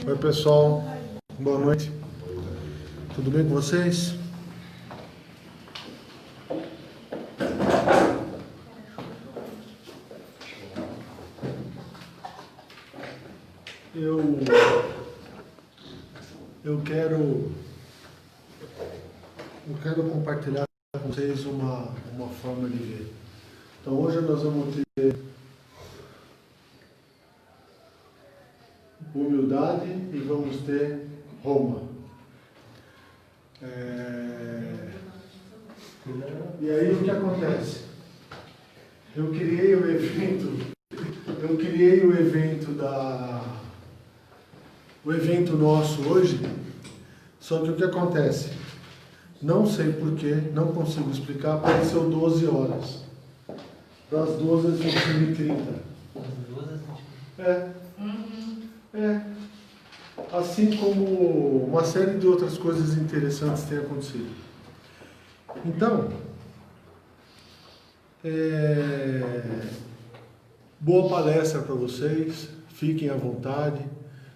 Oi pessoal, boa noite, tudo bem com vocês? Eu quero compartilhar com vocês uma forma de ver. Então hoje nós vamos ter humildade e vamos ter Roma. E aí o que acontece? Eu criei o evento nosso hoje, só que o que acontece? Não sei porquê, não consigo explicar, apareceu 12 horas. Das 12 às 21h30. Assim como uma série de outras coisas interessantes têm acontecido. Então, boa palestra para vocês, fiquem à vontade.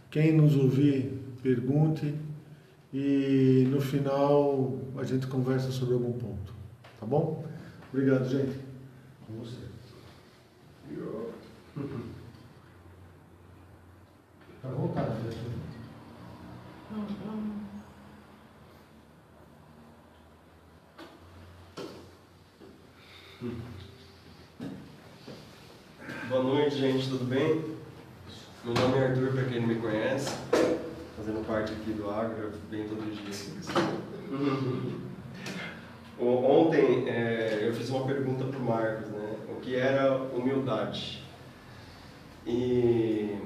Quem nos ouvir, pergunte. E no final a gente conversa sobre algum ponto. Tá bom? Obrigado, gente. Com você. Tá à vontade, né? Boa noite, gente, tudo bem? Meu nome é Arthur, para quem não me conhece, fazendo parte aqui do Agro, eu venho todo dia. Ontem eu fiz uma pergunta para o Marcos, né? O que era humildade? E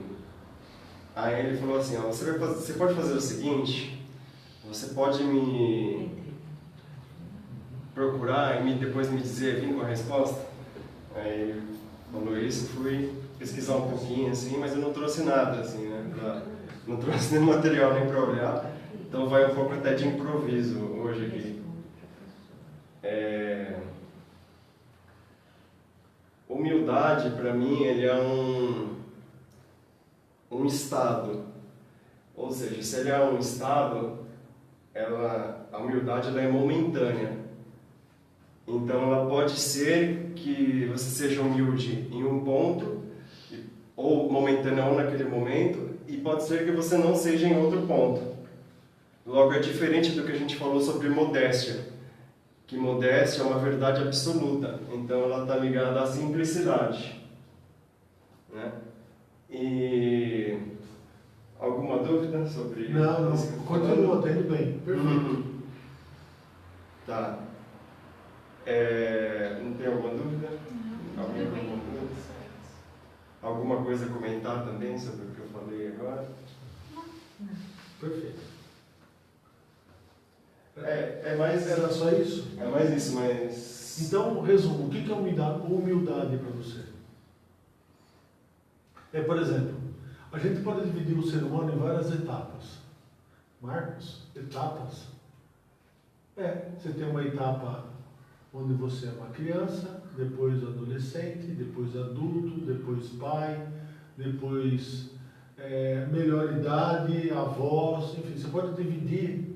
aí ele falou assim, ó, você pode fazer o seguinte, você pode me procurar e depois me dizer, vir com a resposta? Aí ele falou isso, fui pesquisar um pouquinho assim, mas eu não trouxe nada assim, né? Não trouxe nenhum material nem para olhar, então vai um pouco até de improviso hoje aqui. Humildade para mim ele é um estado, ou seja, se ele é um estado, a humildade ela é momentânea. Então ela pode ser que você seja humilde em um ponto, ou momentânea ou naquele momento, e pode ser que você não seja em outro ponto. Logo, é diferente do que a gente falou sobre modéstia, que modéstia é uma verdade absoluta, então ela está ligada à simplicidade, né? E alguma dúvida sobre isso? Não, continua, tá indo bem, perfeito. Tá. Não tem alguma dúvida? Alguém tem alguma dúvida? Alguma coisa a comentar também sobre o que eu falei agora? Não. Perfeito. Era só isso? É mais isso, mas... Então, resumo, o que é humildade para você? Por exemplo, a gente pode dividir o ser humano em várias etapas. Marcos, etapas? Você tem uma etapa onde você é uma criança, depois adolescente, depois adulto, depois pai, depois melhor idade, avós, enfim, você pode dividir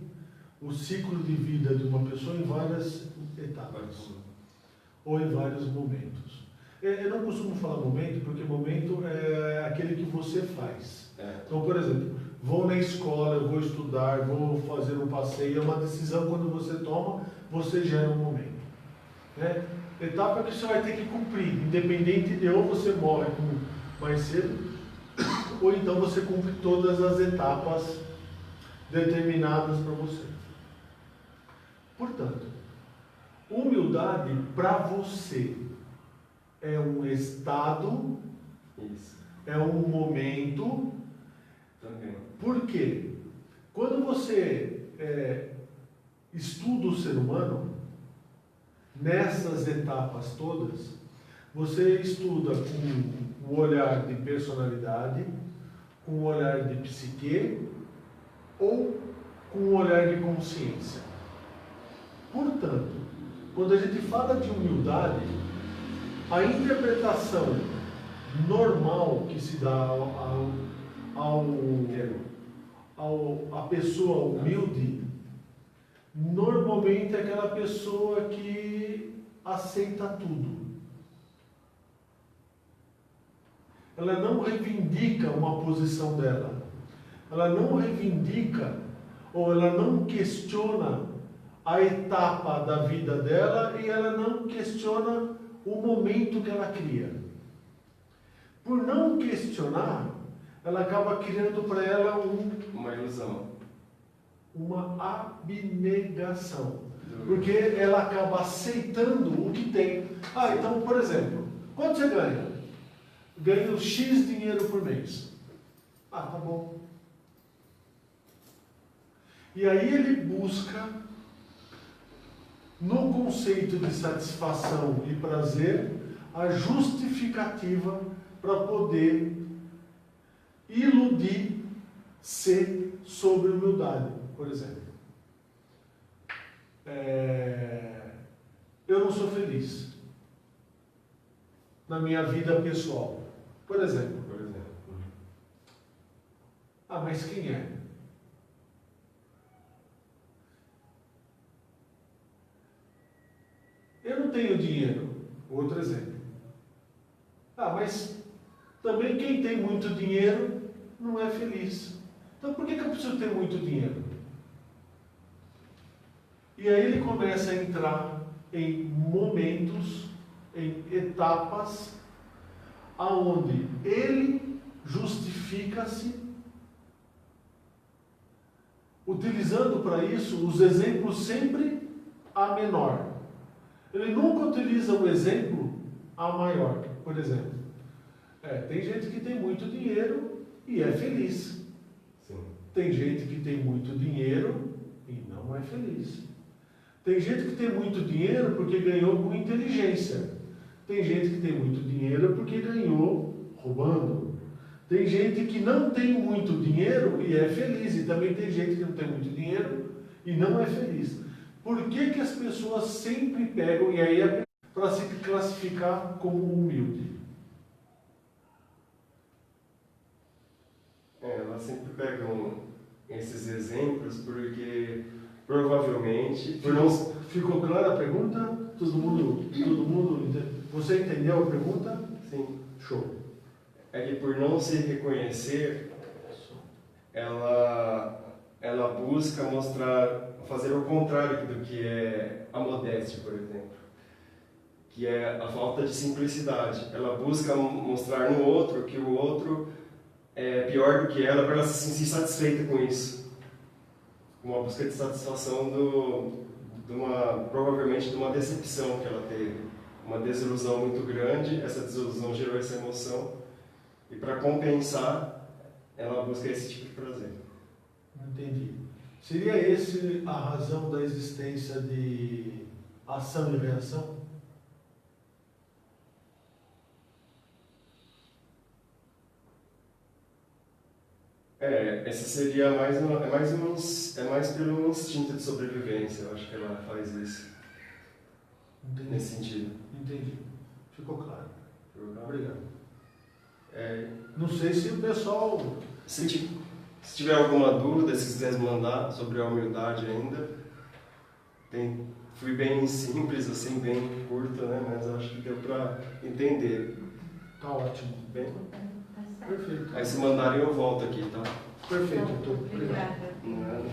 o ciclo de vida de uma pessoa em várias etapas, ou em vários momentos. Eu não costumo falar momento, porque momento é aquele que você faz. Então, por exemplo, vou na escola, eu vou estudar, vou fazer um passeio, é uma decisão quando você toma, você gera um momento. Etapa que você vai ter que cumprir, independente de ou você morre mais cedo, ou então você cumpre todas as etapas determinadas para você. Portanto, humildade para você é um estado, é um momento. Também. Por quê? Quando você estuda o ser humano, nessas etapas todas, você estuda com o olhar de personalidade, com o olhar de psique ou com o olhar de consciência. Portanto, quando a gente fala de humildade, a interpretação normal que se dá ao a pessoa humilde, normalmente é aquela pessoa que aceita tudo. Ela não reivindica uma posição dela. Ela não reivindica ou ela não questiona a etapa da vida dela e ela não questiona o momento que ela cria. Por não questionar, ela acaba criando para ela uma ilusão, uma abnegação. Porque ela acaba aceitando o que tem. Então, por exemplo, quanto você ganha? Ganho X dinheiro por mês. Tá bom. E aí ele busca, no conceito de satisfação e prazer, a justificativa para poder iludir-se sobre humildade, por exemplo. Eu não sou feliz na minha vida pessoal, por exemplo. Mas quem é? Eu não tenho dinheiro. Outro exemplo. Mas também quem tem muito dinheiro não é feliz. Então por que eu preciso ter muito dinheiro? E aí ele começa a entrar em momentos, em etapas, aonde ele justifica-se, utilizando para isso os exemplos sempre a menor. Ele nunca utiliza o exemplo a maior. Por exemplo, tem gente que tem muito dinheiro e é feliz. Sim. Tem gente que tem muito dinheiro e não é feliz. Tem gente que tem muito dinheiro porque ganhou com inteligência. Tem gente que tem muito dinheiro porque ganhou roubando. Tem gente que não tem muito dinheiro e é feliz. E também tem gente que não tem muito dinheiro e não é feliz. Por que as pessoas sempre pegam, e aí para se classificar como humilde? Elas sempre pegam esses exemplos porque provavelmente... Ficou clara a pergunta? Todo mundo você entendeu a pergunta? Sim. Show. É que por não se reconhecer, ela busca fazer o contrário do que é a modéstia, por exemplo, que é a falta de simplicidade. Ela busca mostrar no outro que o outro é pior do que ela, para ela se sentir satisfeita com isso. Uma busca de satisfação provavelmente de uma decepção que ela teve, uma desilusão muito grande. Essa desilusão gerou essa emoção e, para compensar, ela busca esse tipo de prazer. Entendi. Seria esse a razão da existência de ação e reação? Essa seria mais pelo instinto de sobrevivência. Eu acho que ela faz isso. Entendi. Nesse sentido. Entendi. Ficou claro. Obrigado. Não sei se o pessoal... Se tiver alguma dúvida, se quiser mandar sobre a humildade ainda, fui bem simples, assim, bem curto, né? Mas acho que deu para entender. Tá ótimo. Bem? Perfeito. Aí se mandarem eu volto aqui, tá? Perfeito, doutor. Obrigado. Nada.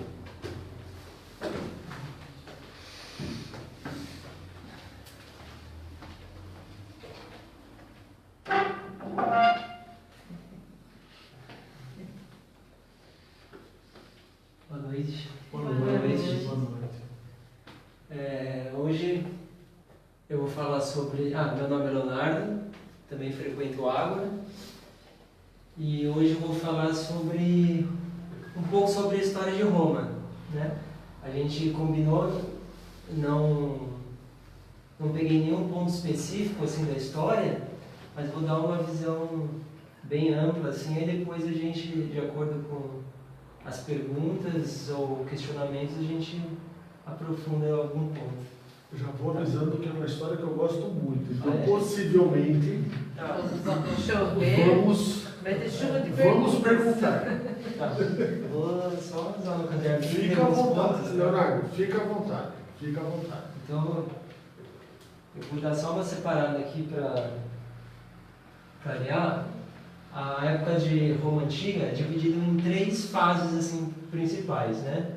Boa noite. Boa noite. Hoje eu vou falar sobre... meu nome é Leonardo, também frequento Ágora. E hoje eu vou falar um pouco sobre a história de Roma, né? A gente combinou, não peguei nenhum ponto específico assim da história, mas vou dar uma visão bem ampla assim, e depois a gente, de acordo com as perguntas ou questionamentos, a gente aprofunda em algum ponto. Eu já vou avisando que é uma história que eu gosto muito, então possivelmente vamos Vai ter chuva de Vamos perguntas. perguntar. Tá. Vou só usar no caderno. Fica à vontade, Leonardo. Fica à vontade. Fica à vontade. Então, eu vou dar só uma separada aqui para alinhar. A época de Roma Antiga é dividida em 3 fases assim, principais, né?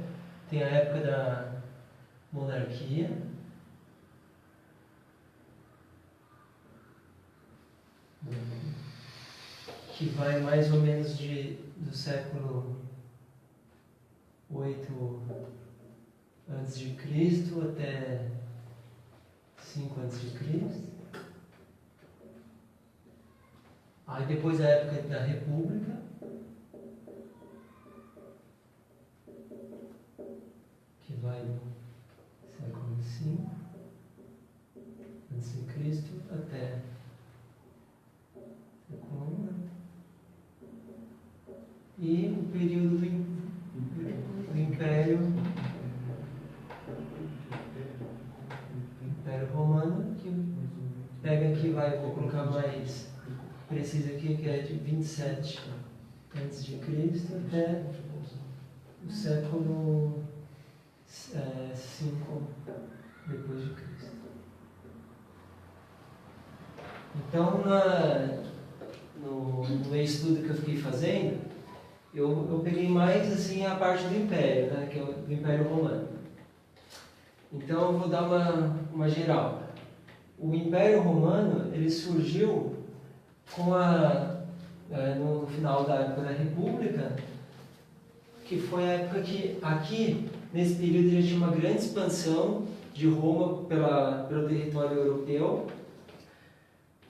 Tem a época da monarquia, que vai mais ou menos do século 8 antes de Cristo até 5 antes de Cristo. Aí depois a época da República, que vai do século 5 antes de Cristo até século 1. E o período do Império Romano, que pega aqui, vou colocar mais preciso aqui, que é de 27 antes de Cristo até o século 5 depois de Cristo. Então, no estudo que eu fiquei fazendo, eu peguei mais assim a parte do Império, né, que é do Império Romano. Então, eu vou dar uma geral. O Império Romano, ele surgiu no final da época da República, que foi a época que aqui, nesse período, já tinha uma grande expansão de Roma pelo território europeu.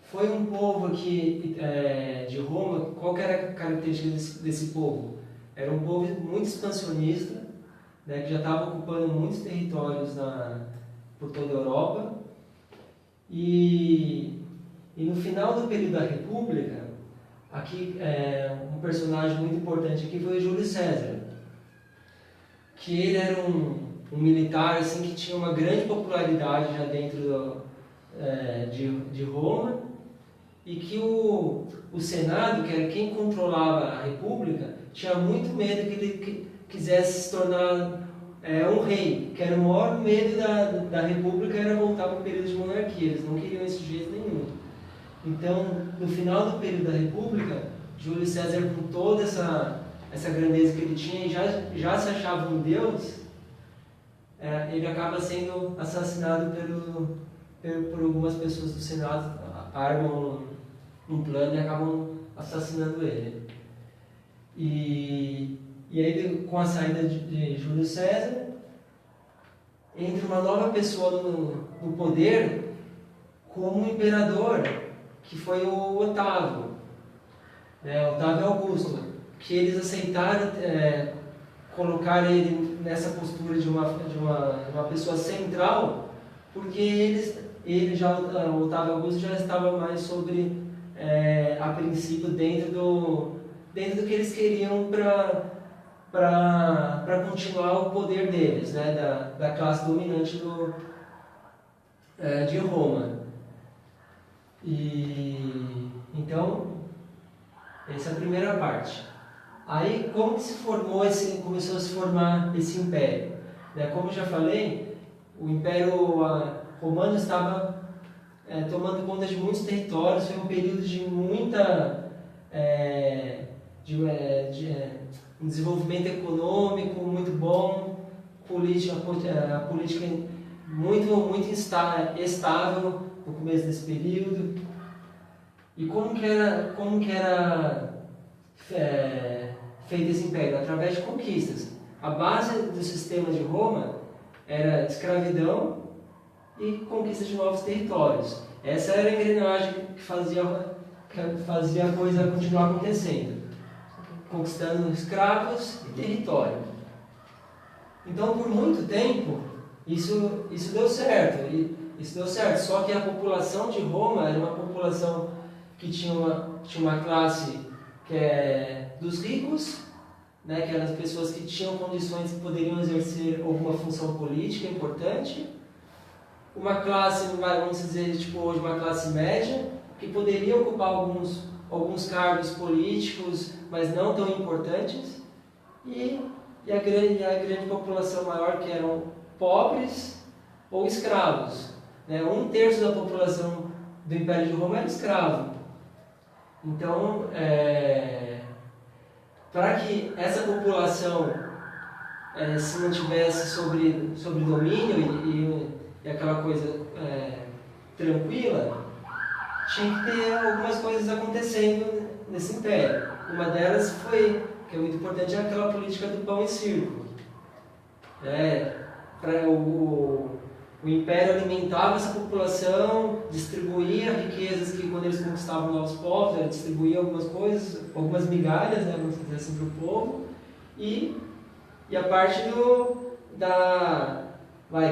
Foi um povo aqui de Roma. Qual que era a característica desse povo? Era um povo muito expansionista, né, que já estava ocupando muitos territórios por toda a Europa. E no final do período da República, aqui um personagem muito importante aqui foi o Júlio César, que ele era um militar assim, que tinha uma grande popularidade já dentro de Roma, e que o Senado, que era quem controlava a República, tinha muito medo que ele quisesse se tornar um rei, que era o maior medo da República, era voltar para o período de monarquia. Eles não queriam isso de jeito nenhum. Então, no final do período da República, Júlio César, com toda essa grandeza que ele tinha, e já se achava um deus, ele acaba sendo assassinado por algumas pessoas do Senado, armam um plano e acabam assassinando ele. E aí, com a saída de Júlio César, entra uma nova pessoa no poder como imperador, que foi o Otávio, Otávio Augusto, que eles aceitaram colocar ele nessa postura de uma pessoa central, porque o Otávio Augusto já estava mais a princípio dentro do que eles queriam para continuar o poder deles, né, da classe dominante de Roma. E então, essa é a primeira parte. Aí, como que começou a se formar esse império? Como eu já falei, o Império Romano estava tomando conta de muitos territórios. Foi um período de um desenvolvimento econômico muito bom, a política muito estável no começo desse período. E como que era feito esse império? Através de conquistas. A base do sistema de Roma era escravidão e conquista de novos territórios. Essa era a engrenagem que fazia a coisa continuar acontecendo, conquistando escravos e território. Então, por muito tempo, isso deu certo. Só que a população de Roma era uma população que tinha uma classe que é dos ricos, né, que eram as pessoas que tinham condições que poderiam exercer alguma função política importante. Uma classe, vamos dizer, tipo hoje, uma classe média, que poderia ocupar alguns alguns cargos políticos, mas não tão importantes, e a grande população maior, que eram pobres ou escravos. Né? 1/3 da população do Império de Roma era escravo. Então, para que essa população se mantivesse sobre domínio e aquela coisa tranquila, tinha que ter algumas coisas acontecendo nesse império. Uma delas foi, que é muito importante, é aquela política do pão e circo. O império alimentava essa população, distribuía riquezas que, quando eles conquistavam novos povos, distribuía algumas coisas, algumas migalhas, né, vamos dizer assim, para o povo, e a parte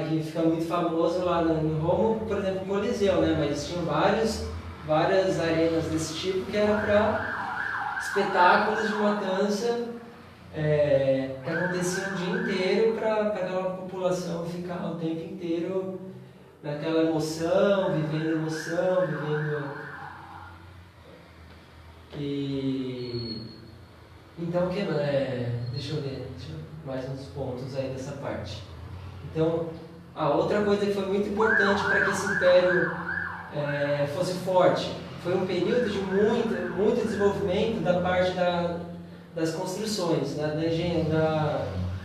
que fica muito famoso lá em Roma, por exemplo, o Coliseu, né, mas tinham várias arenas desse tipo que eram para espetáculos de matança que aconteciam o dia inteiro, para aquela população ficar o tempo inteiro naquela emoção, vivendo. Então, deixa eu ver mais uns pontos aí dessa parte. Então, a outra coisa que foi muito importante para que esse império fosse forte foi um período de muito desenvolvimento da parte das construções,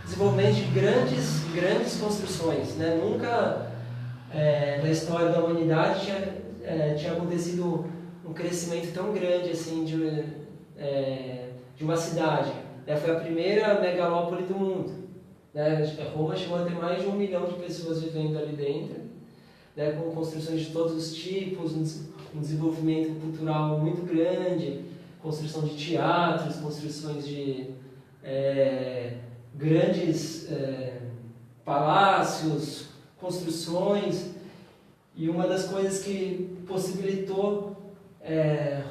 desenvolvimento de grandes construções. Né? Nunca na história da humanidade tinha acontecido um crescimento tão grande assim de uma cidade. Foi a primeira megalópole do mundo. Né? Roma chegou a ter mais de 1 milhão de pessoas vivendo ali dentro, né? Com construções de todos os tipos, um desenvolvimento cultural muito grande, construção de teatros, construções de grandes palácios, construções. E uma das coisas que possibilitou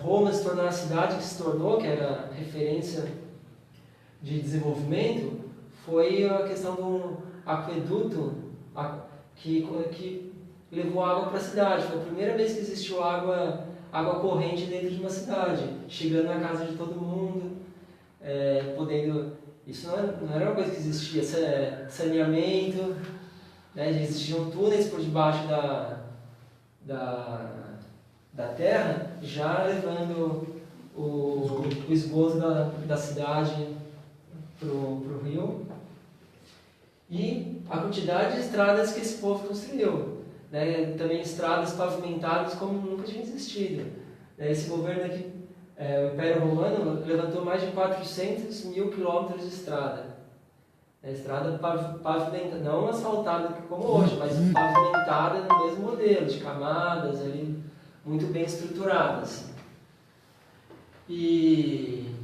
Roma se tornar a cidade que se tornou, que era referência de desenvolvimento, foi a questão do aqueduto que levou água para a cidade. Foi a primeira vez que existiu água corrente dentro de uma cidade, chegando na casa de todo mundo, podendo... Isso não era uma coisa que existia, saneamento, né? Já existiam túneis por debaixo da terra, já levando o esgoto da cidade para o rio. E a quantidade de estradas que esse povo construiu. Né? Também estradas pavimentadas como nunca tinha existido. Esse governo aqui, o Império Romano, levantou mais de 400 mil quilômetros de estrada. Estrada pavimentada, não asfaltada como hoje, mas pavimentada no mesmo modelo, de camadas ali, muito bem estruturadas. E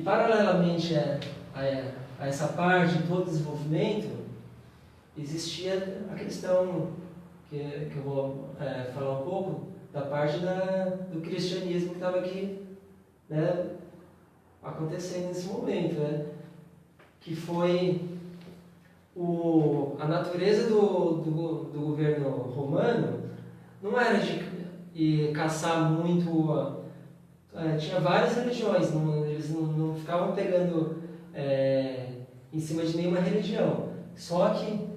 paralelamente a essa parte de todo o desenvolvimento, existia a questão que eu vou falar um pouco, da parte do cristianismo que estava aqui, né, acontecendo nesse momento, né, que foi a natureza do governo romano não era de caçar muito. Tinha várias religiões, eles não ficavam pegando em cima de nenhuma religião. Só que,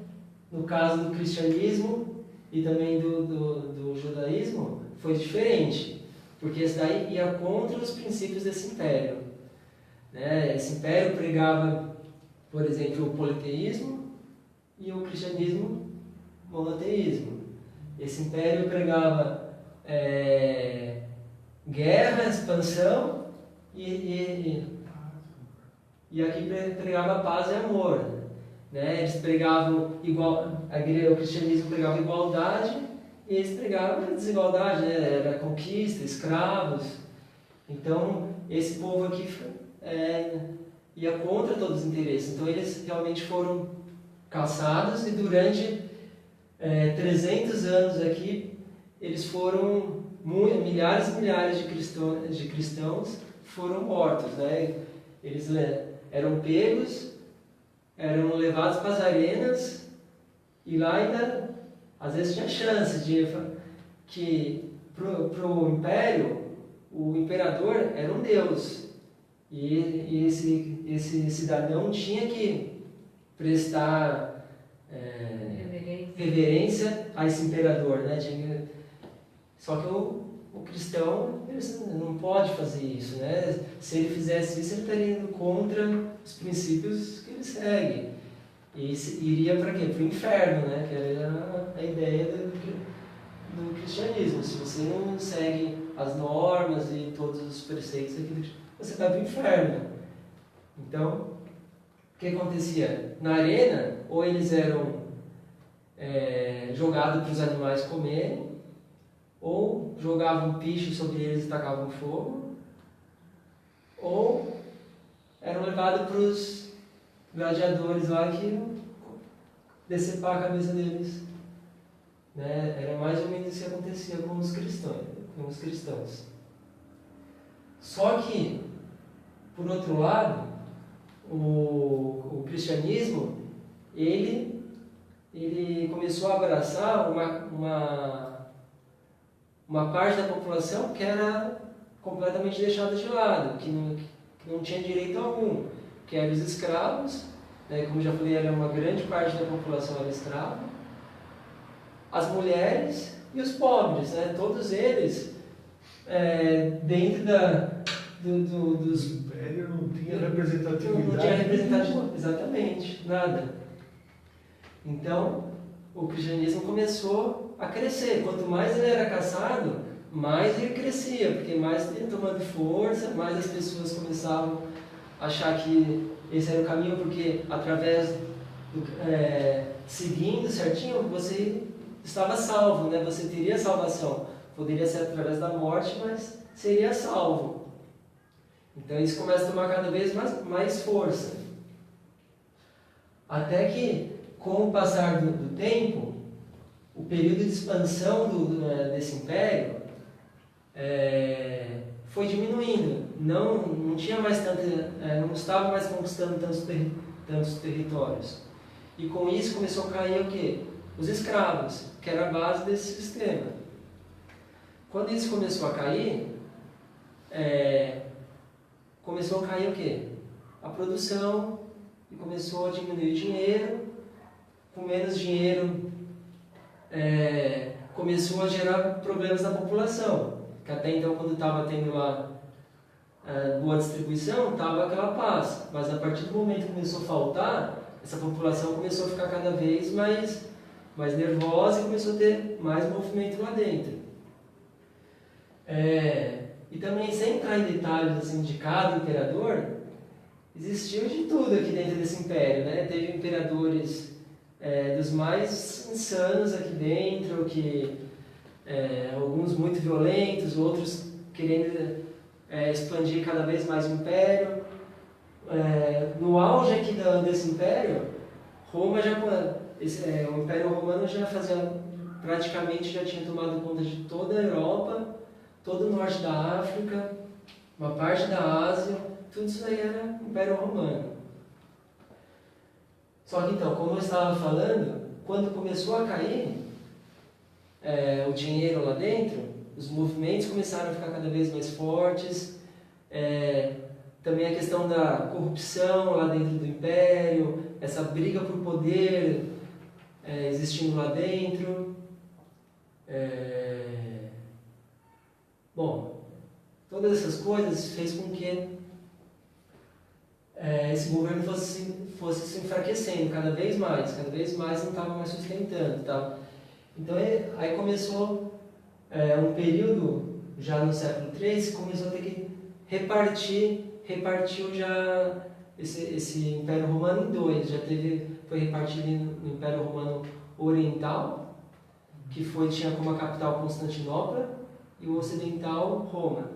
no caso do cristianismo e também do judaísmo, foi diferente, porque esse daí ia contra os princípios desse império. Né? Esse império pregava, por exemplo, o politeísmo e o cristianismo monoteísmo. Esse império pregava guerra, expansão e aqui pregava paz e amor. Né? Eles pregavam o cristianismo pregava igualdade e eles pregavam desigualdade, né? Era conquista, escravos. Então, esse povo aqui ia contra todos os interesses. Então, eles realmente foram caçados e durante 300 anos aqui, eles foram, milhares e milhares de cristãos foram mortos. Né? Eles eram pegos, eram levados para as arenas e lá ainda, às vezes, tinha chance de que para o império o imperador era um deus. E esse cidadão tinha que prestar reverência a esse imperador, né? Só que o cristão ele não pode fazer isso, né? Se ele fizesse isso, ele estaria indo contra os princípios que ele segue. E iria para quê? Para o inferno, né? Que era a ideia do cristianismo. Se você não segue as normas e todos os preceitos aqui, você vai para o inferno. Então, o que acontecia? Na arena, ou eles eram jogados para os animais comerem, ou jogavam piche sobre eles e tacavam fogo, ou eram levados para os gladiadores lá que iam decepar a cabeça deles. Né? Era mais ou menos isso que acontecia com os cristãos. Só que, por outro lado, o cristianismo, ele começou a abraçar uma parte da população que era completamente deixada de lado, que não tinha direito algum, que eram os escravos, né? Como já falei, era uma grande parte da população era escrava, as mulheres e os pobres, né? Todos eles dentro dos... O império não tinha representatividade. Não tinha representatividade, exatamente, nada. Então, o cristianismo começou a crescer. Quanto mais ele era caçado, mais ele crescia, porque mais ele ia tomando força, mais as pessoas começavam a achar que esse era o caminho, porque através seguindo certinho, você estava salvo, né? Você teria salvação. Poderia ser através da morte, mas seria salvo. Então isso começa a tomar cada vez mais força. Até que, com o passar do tempo, o período de expansão desse império foi diminuindo. Não tinha mais não estava mais conquistando tantos territórios. E com isso começou a cair o quê? Os escravos, que era a base desse sistema. Quando isso começou a cair, começou a cair o quê? A produção, e começou a diminuir o dinheiro. Com menos dinheiro, começou a gerar problemas na população. Que até então, quando estava tendo lá boa distribuição, estava aquela paz. Mas a partir do momento que começou a faltar, essa população começou a ficar cada vez mais nervosa e começou a ter mais movimento lá dentro. E também, sem entrar em detalhes assim, de cada imperador, existiu de tudo aqui dentro desse império, né? Teve imperadores dos mais insanos aqui dentro, alguns muito violentos, outros querendo expandir cada vez mais o império. No auge aqui desse império, Roma o Império Romano praticamente já tinha tomado conta de toda a Europa, todo o norte da África, uma parte da Ásia, tudo isso aí era Império Romano. Só que então, como eu estava falando, quando começou a cair o dinheiro lá dentro, os movimentos começaram a ficar cada vez mais fortes, também a questão da corrupção lá dentro do Império, essa briga por poder existindo lá dentro. Bom, todas essas coisas fez com que esse governo fosse se enfraquecendo cada vez mais não estava mais sustentando. Tá? Então aí começou um período, já no século III, começou a ter que repartiu já esse Império Romano em dois. Foi repartido no Império Romano Oriental, que tinha como capital Constantinopla, e o Ocidental, Roma.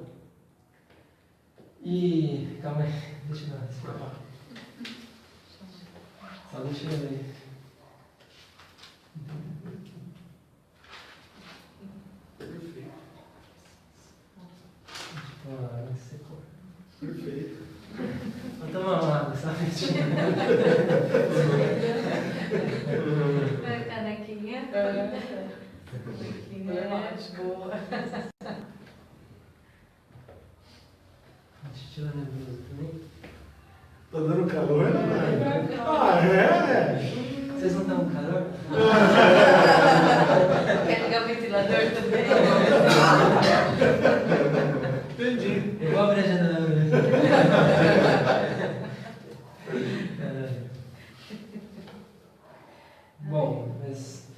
E... calma aí, deixa eu dar esse papel. Só deixa eu ver. Perfeito. Secou. Perfeito. Vou tomar uma água, só Canequinha. Canequinha, boa. Tirando a blusa também. Tá dando calor, né? Ah, é? Vocês não dão calor? Quer ligar o ventilador também? Entendi. Eu vou abrir a janela. Bom, mas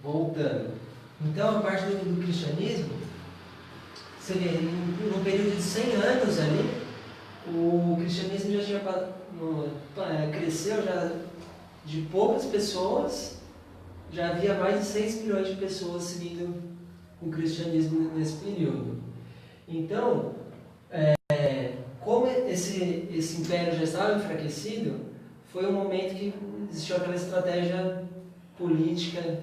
voltando. Então, a parte do cristianismo, você vê, num período de 100 anos ali, o cristianismo já tinha cresceu já de poucas pessoas, já havia mais de 6 milhões de pessoas seguindo o cristianismo nesse período. Então, como esse império já estava enfraquecido, foi um momento que existiu aquela estratégia política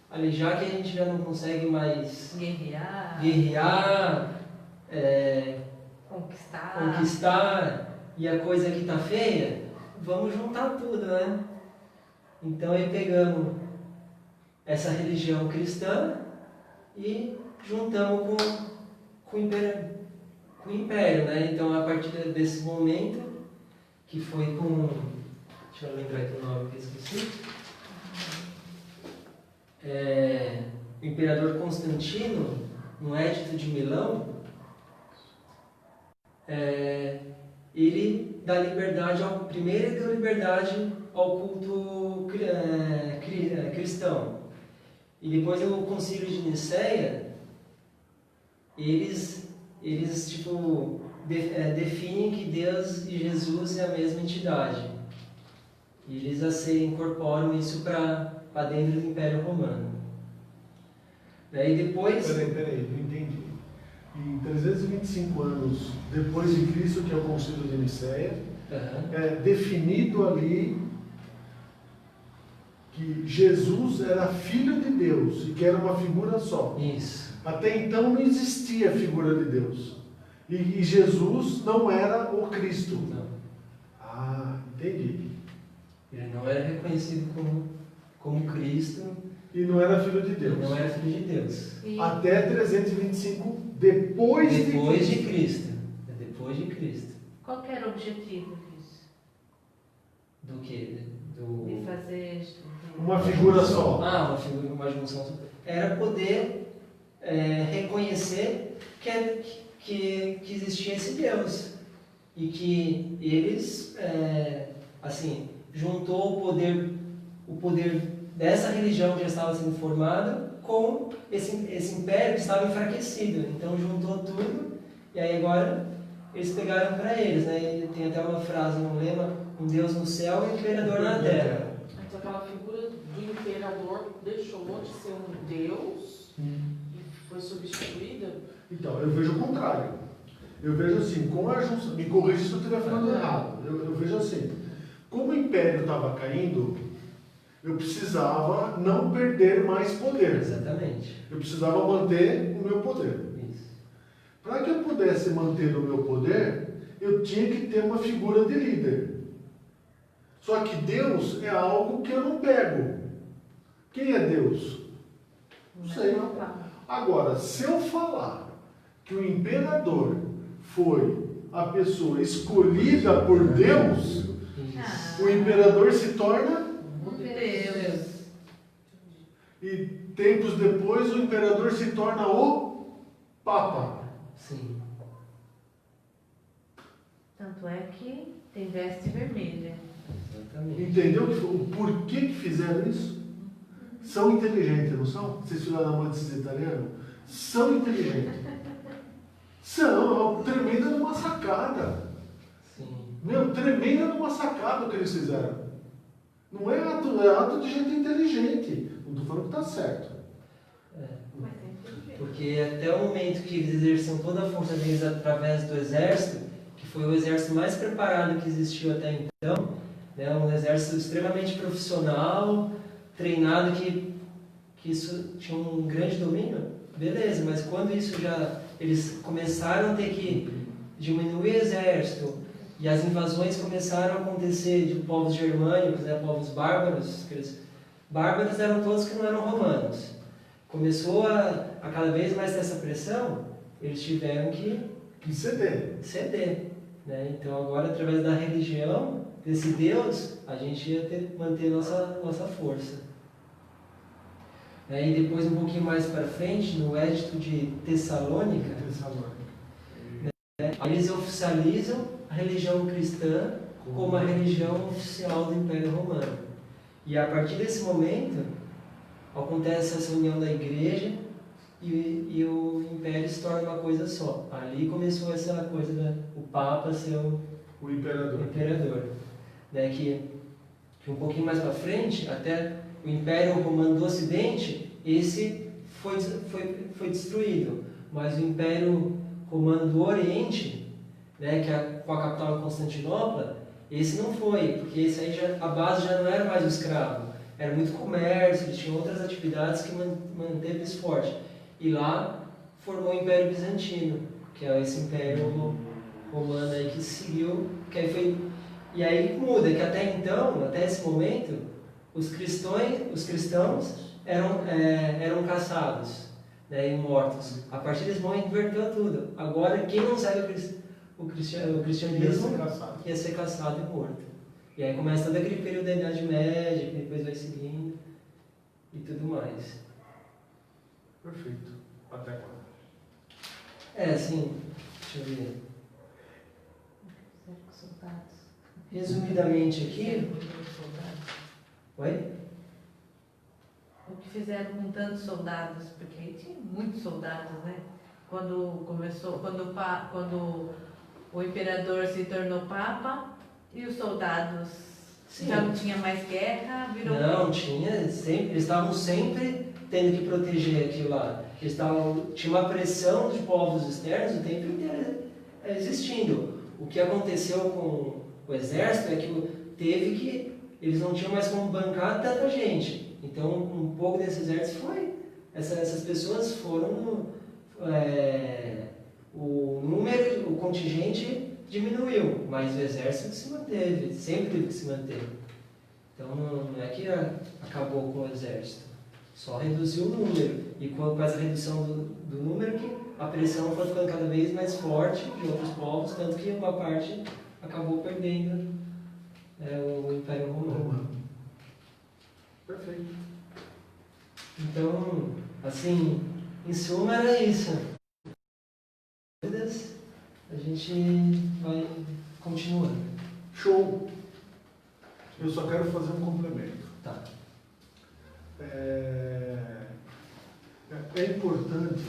ali, já que a gente já não consegue mais guerrear, conquistar, e a coisa aqui tá feia, vamos juntar tudo, né? Então aí pegamos essa religião cristã e juntamos com o império, né? Então a partir desse momento, que foi com... Deixa eu lembrar aqui o nome que eu esqueci. O imperador Constantino, no Edito de Milão, ele dá liberdade primeiro deu liberdade ao culto cristão. E depois o Concílio de Nicéia, eles definem que Deus e Jesus é a mesma entidade. E eles incorporam isso para dentro do Império Romano. E depois... Peraí, não entendi. Em 325 anos depois de Cristo, que é o Concílio de Nicéia, é definido ali que Jesus era filho de Deus e que era uma figura só. Isso. Até então não existia a figura de Deus. E Jesus não era o Cristo. Não. Ah, entendi. Ele não era reconhecido como Cristo. E não era filho de Deus. Não era filho de Deus. Até 325 depois de Cristo. Depois de Cristo. Qual que era o objetivo disso? Do quê? De fazer uma figura só. Uma junção só. Era poder reconhecer que existia esse Deus. E que eles, juntou o poder dessa religião que já estava sendo formada com esse império que estava enfraquecido. Então juntou tudo, e aí agora eles pegaram para eles, né? E tem até uma frase no lema: um Deus no céu e um imperador na terra. Então aquela figura do imperador deixou de ser um Deus e foi substituída? Então, eu vejo o contrário. Eu vejo assim, com a junção, me corrija se eu estiver falando errado, eu vejo assim, como o império estava caindo, eu precisava não perder mais poder. Exatamente. Eu precisava manter o meu poder. Isso. Para que eu pudesse manter o meu poder, eu tinha que ter uma figura de líder. Só que Deus é algo que eu não pego. Quem é Deus? Não sei. Agora, se eu falar que o imperador foi a pessoa escolhida por Deus, o imperador se torna Deus. e tempos depois o imperador se torna o Papa. Sim. Tanto é que tem veste vermelha. Exatamente. Entendeu o porquê que fizeram isso? São inteligentes, não são? Vocês filhos da mãe desses italianos? São inteligentes. São, tremenda numa sacada. Sim. Tremenda numa sacada o que eles fizeram. Não é ato de gente inteligente. Não estou falando que está certo. Porque até o momento que eles exerciam toda a força deles através do exército, que foi o exército mais preparado que existiu até então, né, um exército extremamente profissional, treinado, que isso tinha um grande domínio, beleza, mas quando eles começaram a ter que diminuir o exército, e as invasões começaram a acontecer de povos germânicos, né, povos bárbaros, bárbaros eram todos que não eram romanos. Começou a cada vez mais ter essa pressão, eles tiveram que Que ceder. ceder. Né? Então agora, através da religião, desse Deus, a gente ia manter nossa força. E depois, um pouquinho mais para frente, no Edito de Tessalônica, aí eles oficializam a religião cristã como a religião oficial do Império Romano. E a partir desse momento, acontece essa união da igreja e o Império se torna uma coisa só. Ali começou essa coisa do Papa ser O imperador. Né? Que um pouquinho mais para frente, até o Império Romano do Ocidente, esse foi destruído. Mas o Império Romano do Oriente, né, com a capital em Constantinopla, esse não foi, porque esse aí a base já não era mais o escravo, era muito comércio, eles tinham outras atividades que manteve isso forte. E lá formou o Império Bizantino, que é esse Império Romano aí que seguiu, que aí foi. E aí muda, que até então, até esse momento, os cristãos eram caçados, né, e mortos. A partir desse momento inverteu tudo. Agora quem não segue o cristianismo ia ser caçado e morto. E aí começa todo aquele período da Idade Média, que depois vai seguindo e tudo mais. Perfeito. Até agora. Assim, deixa eu ver. Soldados. Resumidamente aqui. Soldados. Oi? O que fizeram com tantos soldados? Porque aí tinha muitos soldados, né? Quando o imperador se tornou papa e os soldados já não tinha mais guerra, virou. Não, eles estavam sempre tendo que proteger aquilo lá. Tinha uma pressão de povos externos o tempo inteiro existindo. O que aconteceu com o exército é que eles não tinham mais como bancar tanta gente. Então, um pouco desse exército essas pessoas foram, o contingente diminuiu, mas o exército se manteve, sempre teve que se manter. Então, não é que acabou com o exército, só reduziu o número. E com essa redução do número, que a pressão foi ficando cada vez mais forte de outros povos, tanto que uma parte acabou perdendo o Império Romano. Perfeito. Então, assim, em suma era isso. A gente vai continuando. Show! Eu só quero fazer um complemento. Tá. É importante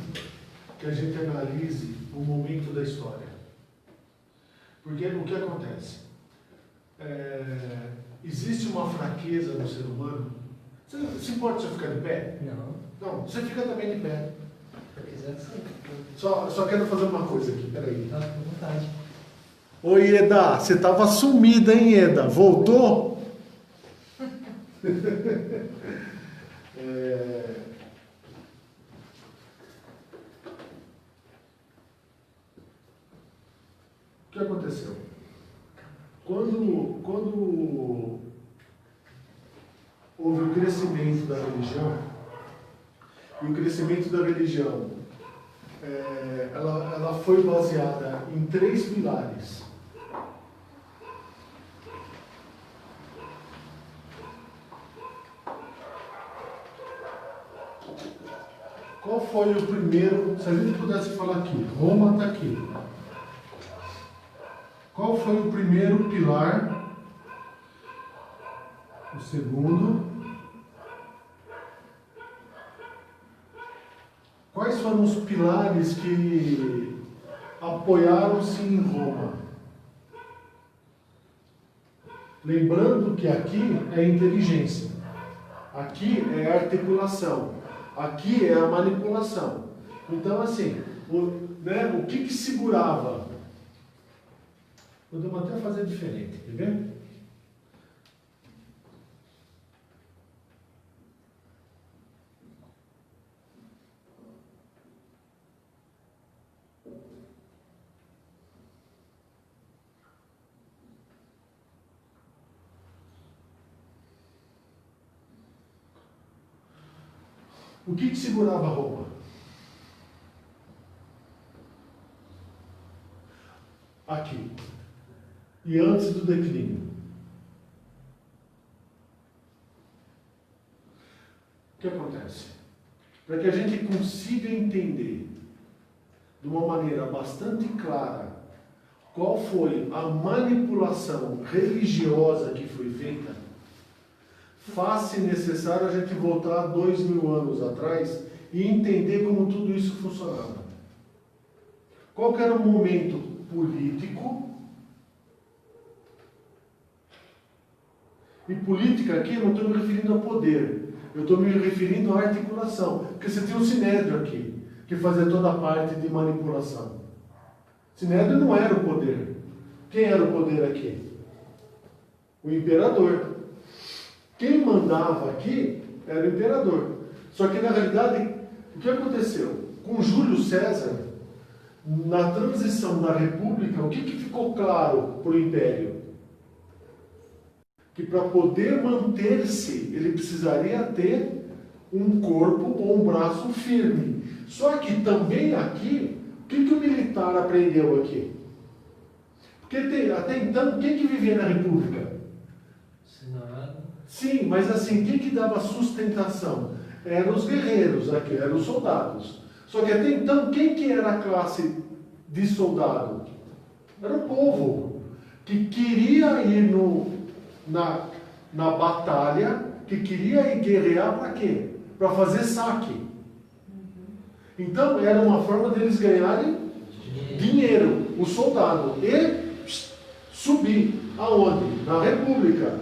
que a gente analise o momento da história. Porque o que acontece? Existe uma fraqueza no ser humano. Você se importa se eu ficar de pé? Não. Não, você fica também de pé. Se quiser, sim. Só quero fazer uma coisa aqui, peraí. Tá, com vontade. Oi, Eda, você estava sumida, hein, Eda? Voltou? O que aconteceu? Quando houve o crescimento da religião, e o crescimento da religião, ela foi baseada em 3 pilares. Qual foi o primeiro, se a gente pudesse falar aqui, Roma está aqui. Qual foi o primeiro pilar? O segundo? Quais foram os pilares que apoiaram-se em Roma? Lembrando que aqui é inteligência, aqui é articulação, aqui é a manipulação. Então, assim, o que segurava? Podemos até fazer diferente, quer ver? O que segurava Roma? e antes do declínio. O que acontece? Para que a gente consiga entender de uma maneira bastante clara qual foi a manipulação religiosa que foi feita, faz-se necessário a gente voltar 2000 anos atrás e entender como tudo isso funcionava. Qual que era o momento político? E política aqui eu não estou me referindo a poder, eu estou me referindo à articulação, porque você tem o Sinédrio aqui, que fazia toda a parte de manipulação. Sinédrio não era o poder. Quem era o poder aqui? O imperador. Quem mandava aqui era o imperador. Só que na realidade, o que aconteceu? Com Júlio César, na transição da República, o que ficou claro para o Império? Que para poder manter-se, ele precisaria ter um corpo ou um braço firme. Só que também aqui, o que o militar aprendeu aqui? Porque até então, quem que vivia na República? Senado. Sim, mas assim, quem que dava sustentação? Eram os guerreiros aqui, eram os soldados. Só que até então, quem que era a classe de soldado? Era o povo, que queria ir na batalha, que queria ir guerrear para quê? Para fazer saque. Então, era uma forma deles ganharem dinheiro, o soldado, e subir aonde? Na República.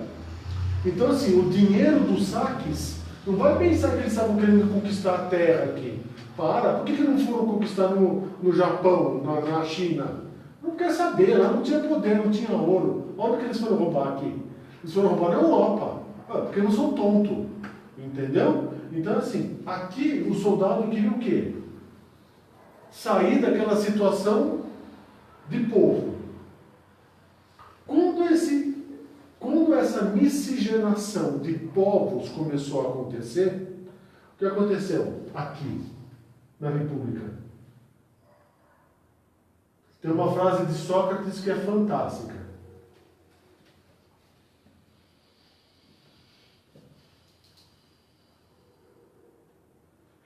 Então, assim, o dinheiro dos saques, não vai pensar que eles estavam querendo conquistar a terra aqui. Por que não foram conquistar no Japão, na China? Não quer saber, lá não tinha poder, não tinha ouro. Onde que eles foram roubar aqui? Eles foram roubar na Europa, porque não são tontos, entendeu? Então, assim, aqui o soldado queria o quê? Sair daquela situação de povo. Quando essa miscigenação de povos começou a acontecer, o que aconteceu aqui, na República? Tem uma frase de Sócrates que é fantástica.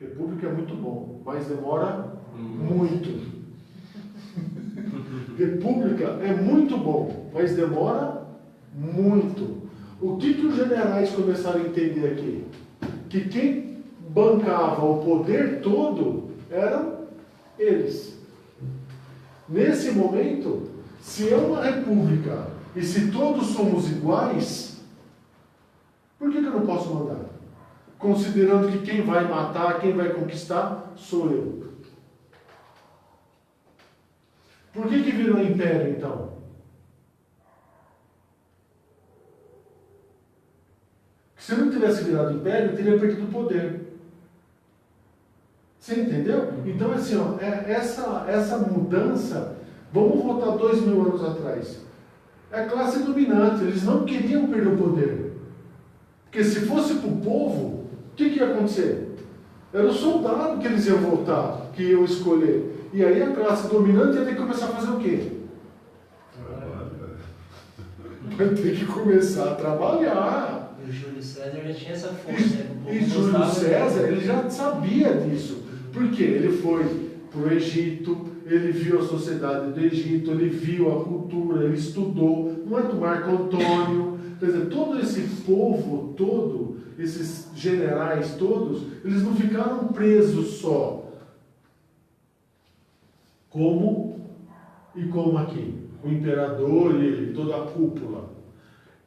República é muito bom, mas demora muito. República é muito bom, mas demora muito. O que os generais começaram a entender aqui? Que quem bancava o poder todo eram eles. Nesse momento, se é uma república e se todos somos iguais, por que eu não posso mandar? Considerando que quem vai matar, quem vai conquistar, sou eu. Por que virou império, então? Se não tivesse virado império, teria perdido o poder. Você entendeu? Então, assim, ó, essa mudança, vamos voltar 2000 anos atrás. É a classe dominante, eles não queriam perder o poder. Porque se fosse para o povo, o que ia acontecer? Era o soldado que eles iam voltar, que iam escolher. E aí a classe dominante ia ter que começar a fazer o quê? Vai ter que começar a trabalhar. E o Júlio César já tinha essa força. E Júlio César, ele já sabia disso. Por quê? Ele foi para o Egito, ele viu a sociedade do Egito, ele viu a cultura, ele estudou. Não é do Marco Antônio. Quer dizer, todo esse povo todo, esses generais todos, eles não ficaram presos só. Como aqui, o imperador e toda a cúpula.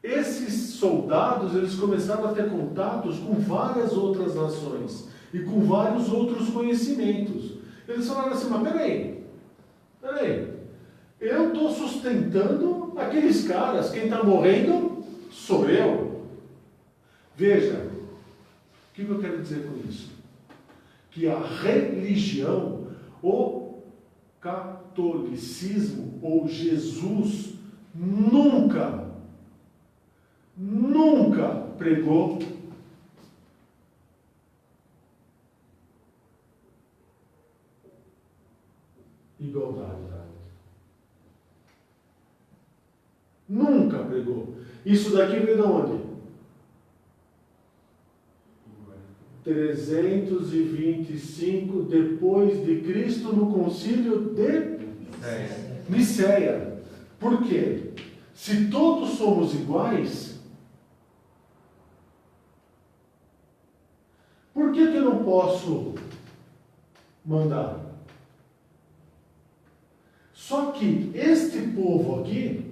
Esses soldados, eles começaram a ter contatos com várias outras nações e com vários outros conhecimentos. Eles falaram assim, mas peraí, eu estou sustentando aqueles caras, quem está morrendo sou eu. Veja, o que eu quero dizer com isso? Que a religião, o catolicismo ou Jesus nunca pregou igualdade. Nunca pregou. Isso daqui veio de onde? 325 depois de Cristo, no concílio de Nicéia. Por quê? Se todos somos iguais, por que eu não posso mandar? Só que este povo aqui,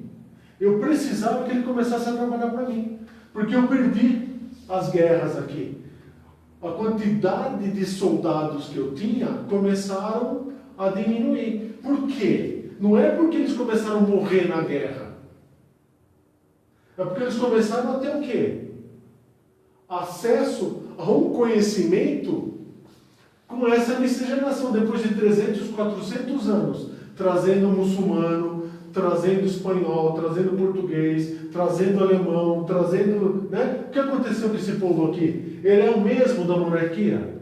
eu precisava que ele começasse a trabalhar para mim, porque eu perdi as guerras aqui. A quantidade de soldados que eu tinha começaram a diminuir. Por quê? Não é porque eles começaram a morrer na guerra. É porque eles começaram a ter o quê? Acesso a um conhecimento com essa miscigenação, depois de 300, 400 anos, trazendo muçulmano, trazendo espanhol, trazendo português, trazendo alemão, trazendo... Né? O que aconteceu com esse povo aqui? Ele é o mesmo da monarquia?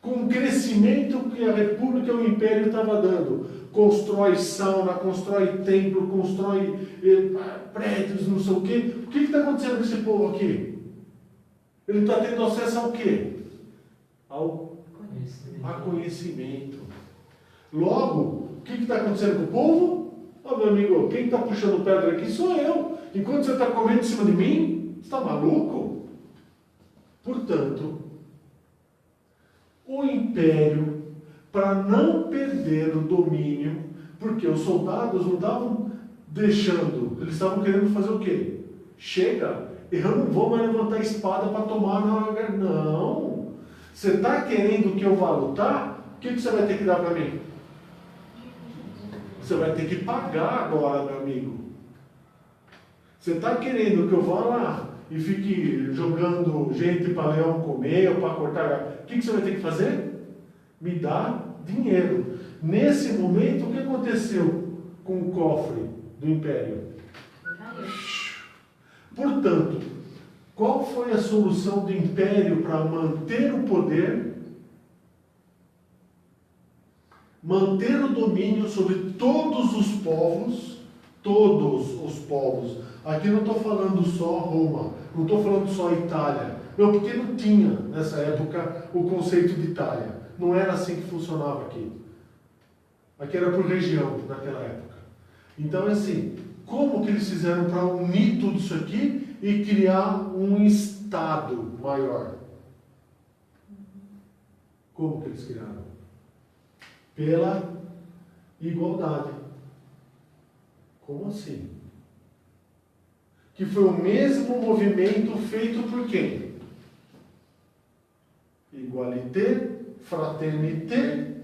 Com o crescimento que a república e o império estava dando. Constrói sauna, constrói templo, constrói prédios, não sei o quê. O que está acontecendo com esse povo aqui? Ele está tendo acesso ao quê? A conhecimento. Logo, o que está acontecendo com o povo? Meu amigo, quem está puxando pedra aqui sou eu. Enquanto você está comendo em cima de mim, você está maluco? Portanto, o império, para não perder o domínio, porque os soldados não estavam deixando, eles estavam querendo fazer o quê? Chega, eu não vou mais levantar a espada para tomar na guerra. Não. Você está querendo que eu vá lutar? O que você vai ter que dar para mim? Você vai ter que pagar agora, meu amigo. Você está querendo que eu vá lá e fique jogando gente para leão comer ou para cortar? O que você vai ter que fazer? Me dá dinheiro. Nesse momento, o que aconteceu com o cofre do império? Portanto, qual foi a solução do império para manter o poder? Manter o domínio sobre todos os povos, aqui não estou falando só Roma, não estou falando só Itália, não, porque não tinha nessa época o conceito de Itália, não era assim que funcionava aqui era por região naquela época. Então é assim, como que eles fizeram para unir tudo isso aqui e criar um Estado maior? Como que eles criaram? Pela igualdade. Como assim? Que foi o mesmo movimento feito por quem? Igualité, fraternité,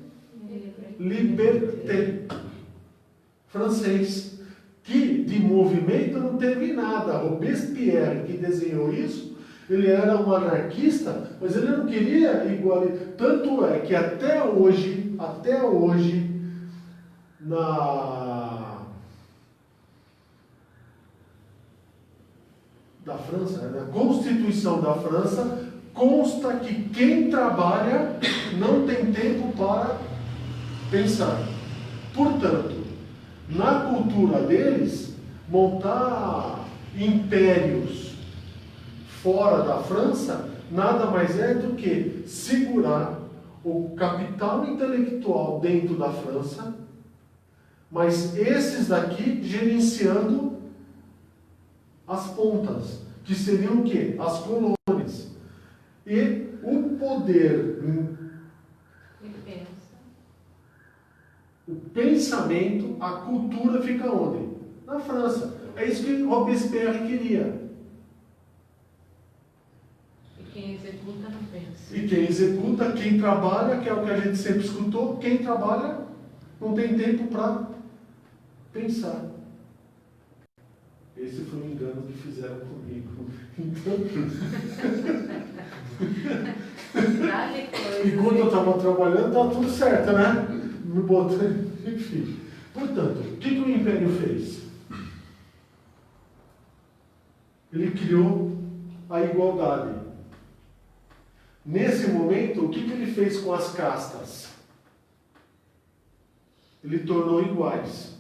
liberté. Francês. Que de movimento não teve nada. Robespierre, que desenhou isso, ele era um anarquista, mas ele não queria igualdade. Tanto é que até hoje, da França, na Constituição da França, consta que quem trabalha não tem tempo para pensar. Portanto, na cultura deles, montar impérios fora da França nada mais é do que segurar o capital intelectual dentro da França, mas esses daqui gerenciando as pontas, que seriam o quê? As colônias. E o poder, o pensamento, a cultura fica onde? Na França. É isso que Robespierre queria. E quem executa não pensa. E quem executa, quem trabalha, que é o que a gente sempre escutou, quem trabalha não tem tempo para pensar. Esse foi o engano que fizeram comigo. Então, enquanto eu estava trabalhando, estava tudo certo, né? Me botando, enfim. Portanto, o que o Império fez? Ele criou a igualdade. Nesse momento, o que ele fez com as castas? Ele tornou iguais.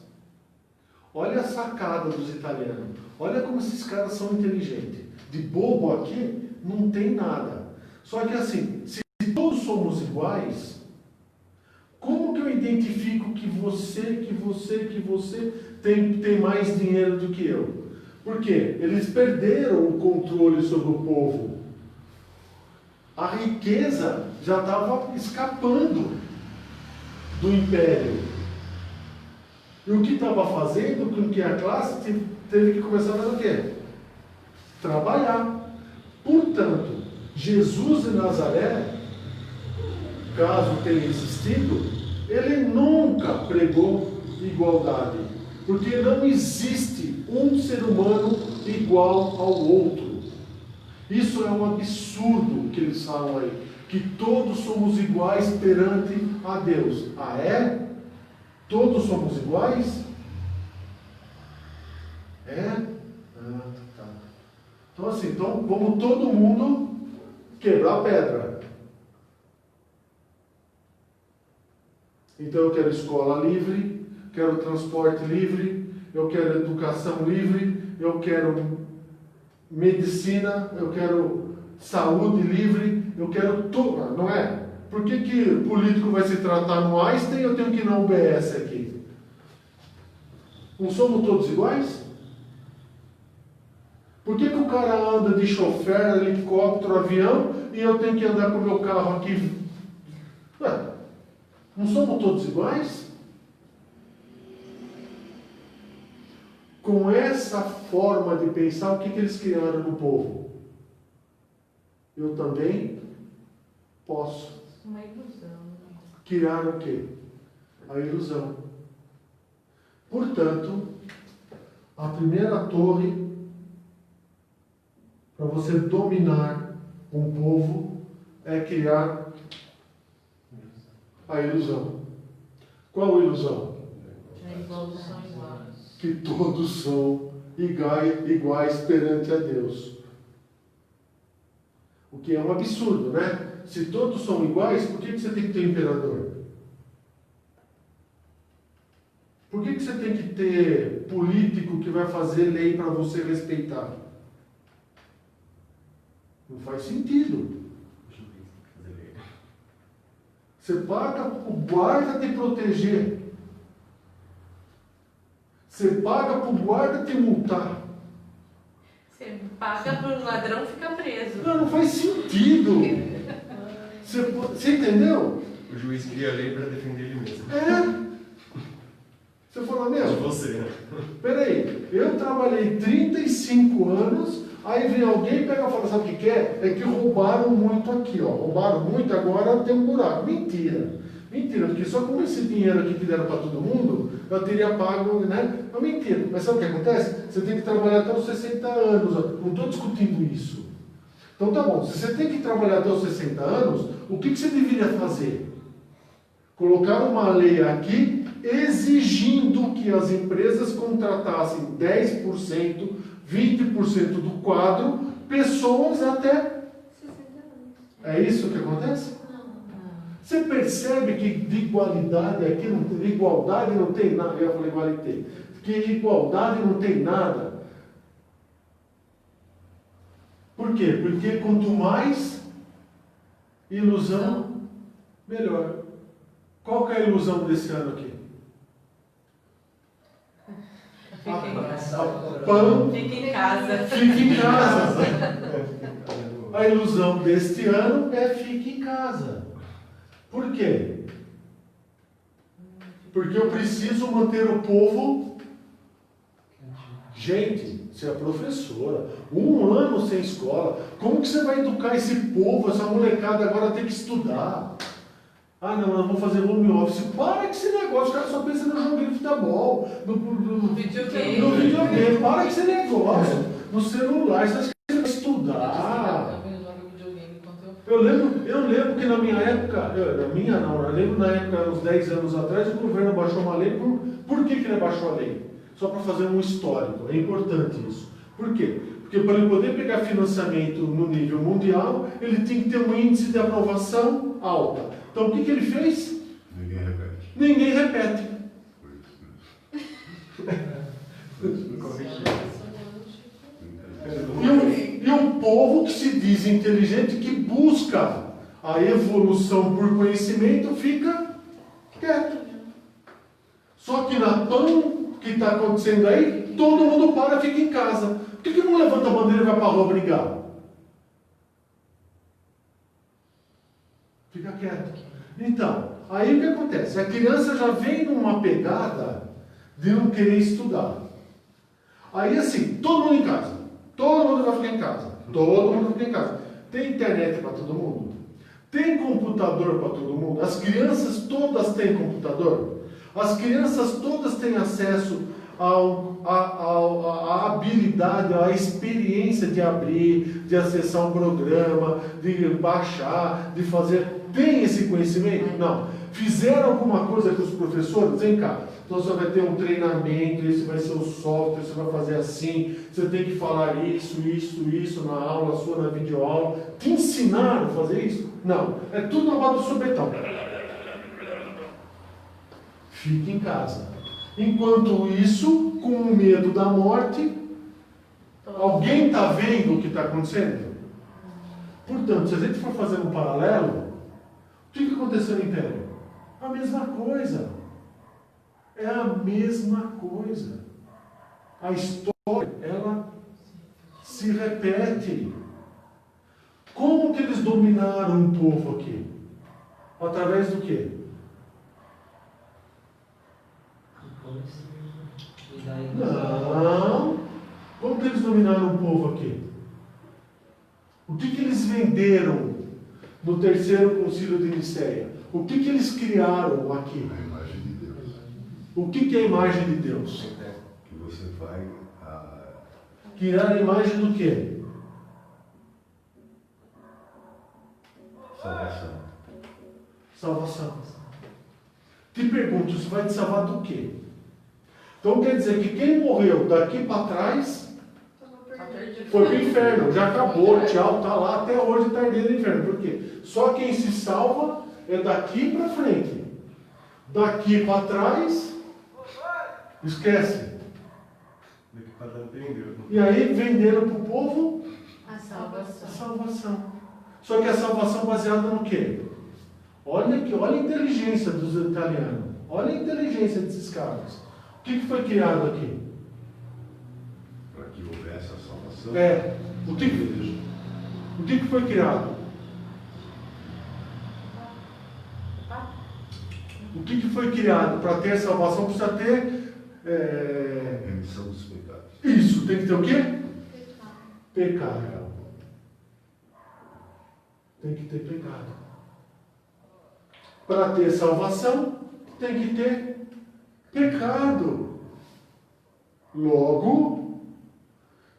Olha a sacada dos italianos. Olha como esses caras são inteligentes. De bobo aqui não tem nada. Só que assim, se todos somos iguais, como que eu identifico que você tem mais dinheiro do que eu? Por quê? Eles perderam o controle sobre o povo. A riqueza já estava escapando do império. E o que estava fazendo com que a classe teve que começar a fazer o quê? Trabalhar. Portanto, Jesus de Nazaré, caso tenha existido, ele nunca pregou igualdade. Porque não existe um ser humano igual ao outro. Isso é um absurdo que eles falam aí. Que todos somos iguais perante a Deus. Ah, é? Todos somos iguais? É? Ah, tá. Então assim, vamos todo mundo quebrar a pedra. Então eu quero escola livre, quero transporte livre, eu quero educação livre, eu quero medicina, eu quero saúde livre, eu quero tudo, não é? Por que o político vai se tratar no Einstein e eu tenho que ir na UBS aqui? Não somos todos iguais? Por que o cara anda de chofer, helicóptero, avião e eu tenho que andar com o meu carro aqui? Ué, não somos todos iguais? Com essa forma de pensar, o que eles criaram no povo? Eu também posso. Uma ilusão. Criaram o quê? A ilusão. Portanto, a primeira torre para você dominar um povo é criar a ilusão. Qual ilusão? Que todos são iguais. Que todos são iguais perante a Deus. O que é um absurdo, né? Se todos são iguais, por que você tem que ter imperador? Por que você tem que ter político que vai fazer lei para você respeitar? Não faz sentido. Você paga o guarda te proteger. Você paga para o guarda te multar. Paga para o ladrão ficar preso. Não faz sentido. Você entendeu? O juiz cria a lei para defender ele mesmo. É. Você falou, De meu, você, né? peraí, eu trabalhei 35 anos, aí vem alguém e pega e fala, sabe o que quer? É que roubaram muito aqui, ó. Roubaram muito, agora tem um buraco. Mentira. Mentira, porque só com esse dinheiro aqui que deram para todo mundo, eu teria pago, né? É mentira. Mas sabe o que acontece? Você tem que trabalhar até os 60 anos. Ó. Não estou discutindo isso. Então tá bom, se você tem que trabalhar até os 60 anos, o que você deveria fazer? Colocar uma lei aqui exigindo que as empresas contratassem 10%, 20% do quadro, pessoas até... É isso que acontece? Você percebe que de igualdade aqui, de igualdade não tem nada, eu falei igualité, que de igualdade não tem nada. Por quê? Porque quanto mais ilusão, melhor. Qual que é a ilusão desse ano aqui? Pão. Fica em casa. Fique em casa. A ilusão deste ano é fique em casa. Por quê? Porque eu preciso manter o povo. Gente, você é professora, 1 ano sem escola, como que você vai educar esse povo, essa molecada agora tem que estudar? Ah não, nós vamos fazer home office. Para com esse negócio, os caras só pensam no joguinho de futebol, no videogame, para com esse negócio, no celular, você acha que você vai estudar? Eu lembro que na minha época, eu lembro na época, uns 10 anos atrás, o governo baixou uma lei. Por que ele baixou a lei? Só para fazer um histórico, é importante isso. Por quê? Porque para ele poder pegar financiamento no nível mundial, ele tem que ter um índice de aprovação alta. Então o que ele fez? Ninguém repete. Ninguém repete. E um povo que se diz inteligente, que busca a evolução por conhecimento, fica quieto. Só que na pão que está acontecendo aí, todo mundo para e fica em casa. Por que não levanta a bandeira e vai para a rua brigar? Fica quieto. Então, aí o que acontece? A criança já vem numa pegada de não querer estudar. Aí assim, todo mundo em casa. Todo mundo vai ficar em casa. Todo mundo fica em casa. Tem internet para todo mundo? Tem computador para todo mundo? As crianças todas têm computador? As crianças todas têm acesso à habilidade, à experiência de abrir, de acessar um programa, de baixar, de fazer. Tem esse conhecimento? Não. Fizeram alguma coisa com os professores? Vem cá. Então você vai ter um treinamento, esse vai ser o software, você vai fazer assim, você tem que falar isso na aula sua, na videoaula. Te ensinaram a fazer isso? Não. É tudo na base do supetão. Fique em casa. Enquanto isso, com o medo da morte, alguém está vendo o que está acontecendo? Portanto, se a gente for fazer um paralelo, o que aconteceu no Império? A mesma coisa. É a mesma coisa. A história, ela se repete. Como que eles dominaram um povo aqui? Através do quê? Não. Como que eles dominaram um povo aqui? O que eles venderam no terceiro concílio de Nicéia? O que eles criaram aqui? A imagem de Deus. O que é a imagem de Deus? Que você vai Criar a imagem do quê? salvação. Salvação. Te pergunto, isso vai te salvar do quê? Então quer dizer que quem morreu daqui para trás foi para o inferno, já acabou, tchau, está lá até hoje, está ardendo no inferno. Por quê? Só quem se salva é daqui para frente. Daqui para trás, esquece. Daqui para dar entendeu. E aí venderam para o povo A a salvação. salvação. Só que a salvação baseada no quê? Olha a inteligência dos italianos. Olha a inteligência desses caras. O que foi criado aqui? Para que houvesse a salvação. O que foi criado? O que foi criado? Para ter salvação precisa ter... Remissão dos pecados. Isso, tem que ter o quê? Pecado. Tem que ter pecado. Para ter salvação, tem que ter pecado. Logo,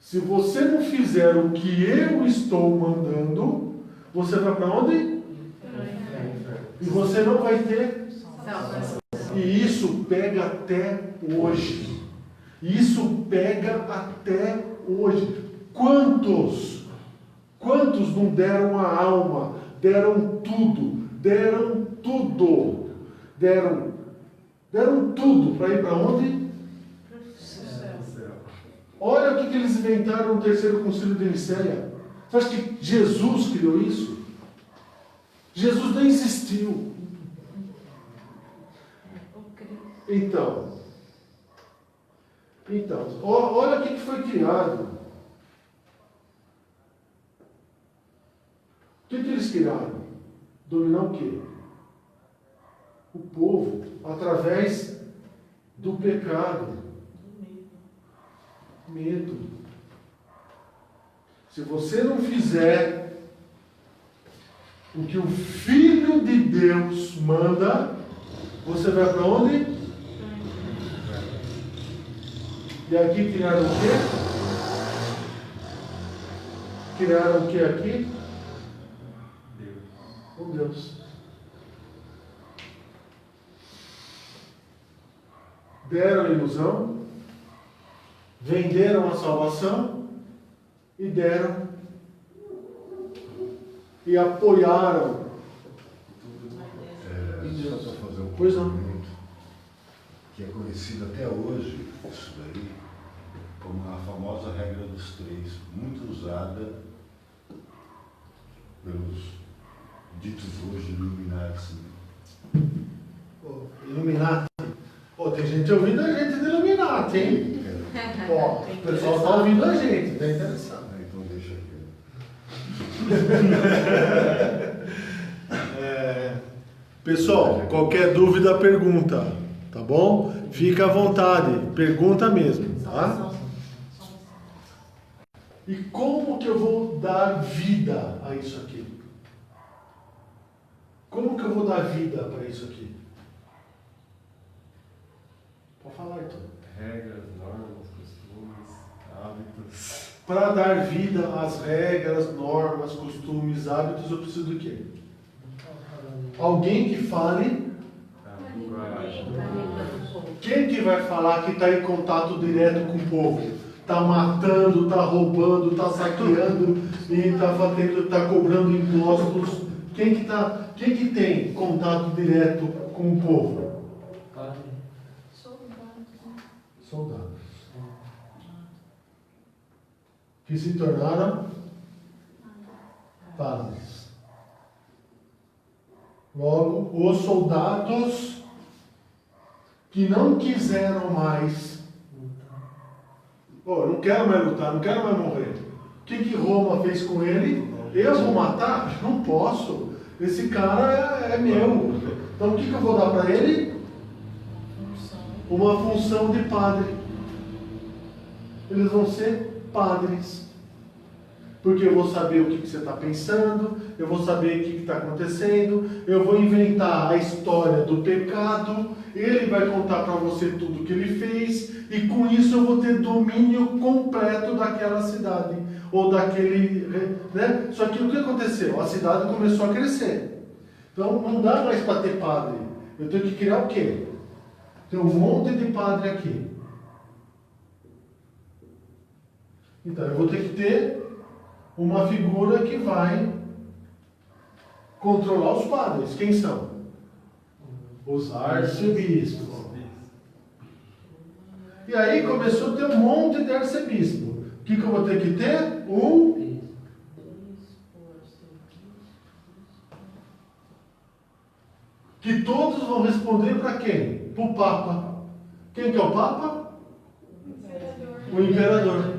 se você não fizer o que eu estou mandando, você vai para onde? E você não vai ter Salvação. E isso pega até hoje. Isso pega até hoje. Quantos não deram a alma? Deram tudo. Deram tudo. Deram tudo para ir para onde? Olha o que eles inventaram no terceiro concílio de Nicéia. Você acha que Jesus criou isso? Jesus nem existiu. Então, olha o que foi criado. O que eles criaram? Dominar o quê? O povo, através do pecado. Medo. Se você não fizer o que o Filho de Deus manda, você vai para onde? E aqui criaram o quê? Criaram o quê aqui? Deus. Um Deus. Deram a ilusão, venderam a salvação e deram e apoiaram. Só para fazer um Pois não. complemento, que é conhecido até hoje, isso daí, ditos hoje Illuminati. Illuminati. Tem gente ouvindo a gente do Illuminati, hein? O pessoal está ouvindo a gente, está interessado. Então deixa aqui. Pessoal, qualquer dúvida, pergunta, tá bom? Fica à vontade, pergunta mesmo, tá? E como que eu vou dar vida a isso aqui? Como que eu vou dar vida para isso aqui? Pode falar, Arthur. Regras, normas, costumes, hábitos. Para dar vida às regras, normas, costumes, hábitos, eu preciso do quê? Alguém que fale. Quem que vai falar que está em contato direto com o povo? Está matando, está roubando, está saqueando e está cobrando impostos. Quem que tem contato direto com o povo? Soldados. Que se tornaram padres. Logo, os soldados que não quiseram mais. Eu não quero mais lutar, não quero mais morrer. O que Roma fez com ele? Eu vou matar? Não posso. Esse cara é meu. Então o que eu vou dar para ele? Uma função de padre. Eles vão ser padres. Porque eu vou saber o que você está pensando, eu vou saber o que está acontecendo, eu vou inventar a história do pecado, ele vai contar para você tudo o que ele fez, e com isso eu vou ter domínio completo daquela cidade, ou daquele... né? Só que o que aconteceu? A cidade começou a crescer. Então não dá mais para ter padre. Eu tenho que criar o quê? Tem um monte de padre aqui. Então eu vou ter que ter uma figura que vai controlar os padres. Quem são? Os arcebispos. E aí começou a ter um monte de arcebispo. O que eu vou ter que ter? Que todos vão responder para quem? Para o Papa. Quem que é o Papa? O imperador.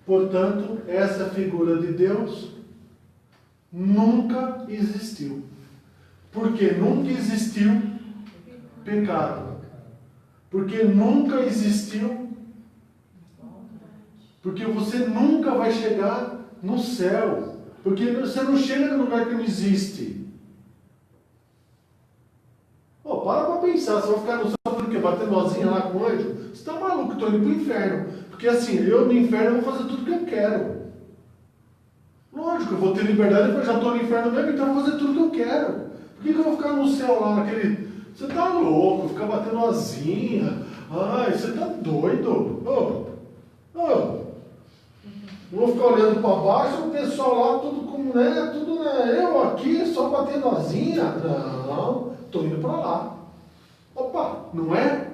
Portanto, essa figura de Deus nunca existiu. Porque nunca existiu pecado. Porque nunca existiu. Porque você nunca vai chegar no céu. Porque você não chega no lugar que não existe. Para pensar, você vai ficar no céu por quê? Bater nozinha lá com o anjo? Você está maluco, estou indo para o inferno. Porque assim, eu no inferno vou fazer tudo que eu quero. Lógico, eu vou ter liberdade, eu já estou no inferno mesmo, então eu vou fazer tudo que eu quero. Por que eu vou ficar no céu lá, naquele... Você está louco, ficar batendo asinha. Ai, você está doido. Eu vou ficar olhando para baixo, o pessoal lá, tudo como, né? Tudo, né? Eu aqui, só batendo asinha. Não, estou indo para lá. Opa, não é?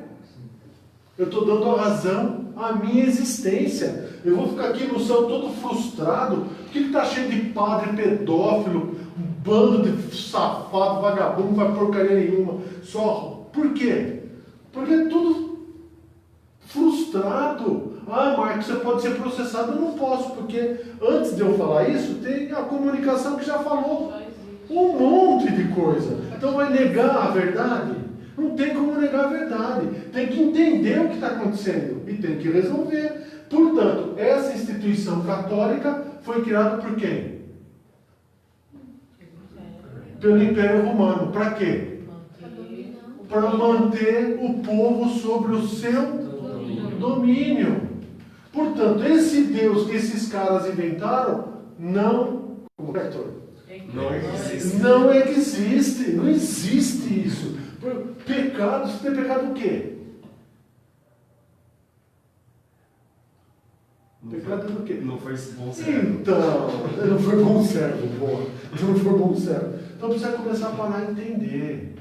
Eu estou dando a razão à minha existência. Eu vou ficar aqui no céu todo frustrado. Por que está cheio de padre pedófilo, um bando de safado, vagabundo, não faz porcaria nenhuma? Só. Por quê? Porque é tudo frustrado. Marcos, você pode ser processado? Eu não posso, porque antes de eu falar isso, tem a comunicação que já falou um monte de coisa. Então vai negar a verdade? Não tem como negar a verdade. Tem que entender o que está acontecendo e tem que resolver. Portanto, essa instituição católica foi criada por quem? Pelo Império Romano. Para quê? Para manter o povo sobre o seu domínio. Portanto, esse Deus que esses caras inventaram não... Como é, não existe. Não existe isso. Pecado, você tem pecado o quê? Pecado do quê? Não foi bom servo. Então, não foi bom servo, porra. Não foi bom servo. Então precisa começar a parar a entender.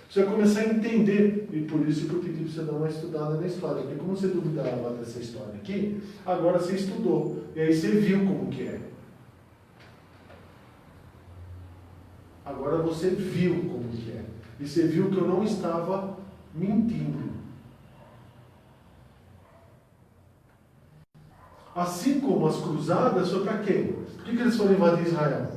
Precisa começar a entender. E por isso que eu pedi para você dar uma estudada na história. Porque como você duvidava dessa história aqui, agora você estudou. E aí você viu como que é. Agora você viu como que é. E você viu que eu não estava mentindo. Assim como as cruzadas, foi para quê? Por que eles foram invadir Israel?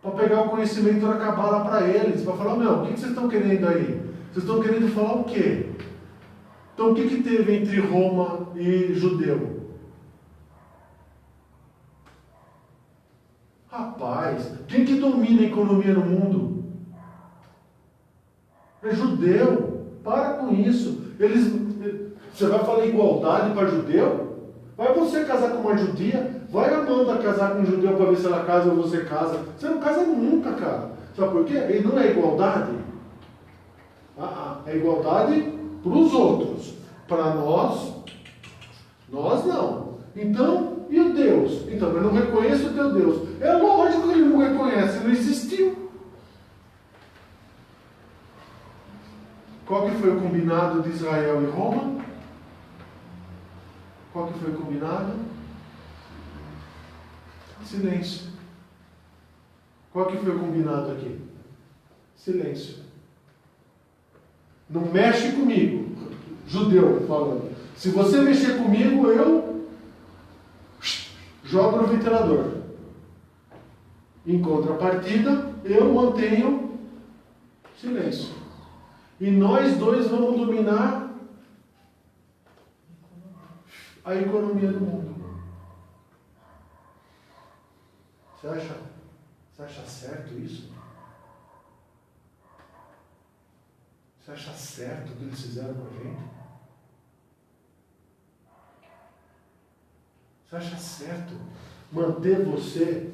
Para pegar o conhecimento da Cabala para eles, para falar, meu, o que vocês estão querendo aí? Vocês estão querendo falar o quê? Então o que teve entre Roma e judeu? Rapaz, quem que domina a economia no mundo? É judeu. Para com isso. Você vai falar igualdade para judeu? Vai você casar com uma judia? Vai a Amanda casar com um judeu para ver se ela casa ou você casa. Você não casa nunca, cara. Sabe por quê? Ele não é igualdade. É igualdade para os outros. Para nós não. Então, e o Deus? Então, eu não reconheço o teu Deus. É lógico que ele não reconhece, não existiu. Qual que foi o combinado de Israel e Roma? Qual que foi o combinado? Silêncio. Qual que foi o combinado aqui? Silêncio. Não mexe comigo. Judeu falando. Se você mexer comigo, eu jogo no ventilador. Em contrapartida, eu mantenho silêncio. E nós dois vamos dominar a economia do mundo. Você acha certo isso? Você acha certo o que eles fizeram com a gente? Você acha certo manter você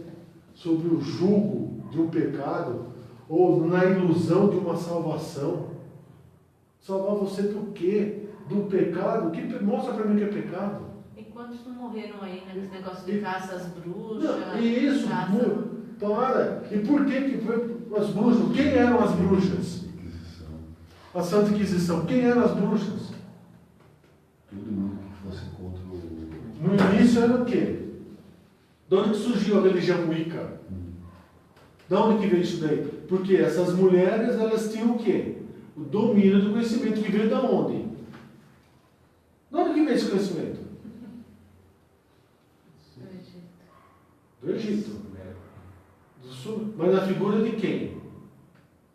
sob o jugo de um pecado ou na ilusão de uma salvação? Salvar você do quê? Do pecado? Mostra para mim o que é pecado. E quantos não morreram aí nesse negócio de caça às bruxas? Não, e isso, caça... para. E por que foi as bruxas? Quem eram as bruxas? Inquisição. A Santa Inquisição. Quem eram as bruxas? Todo mundo que fosse contra o... No início era o quê? De onde que surgiu a religião Wicca? De onde que veio isso daí? Porque essas mulheres, elas tinham o quê? O domínio do conhecimento, que veio de onde? De onde que veio esse conhecimento? Do Egito. Do Sul. Mas na figura de quem?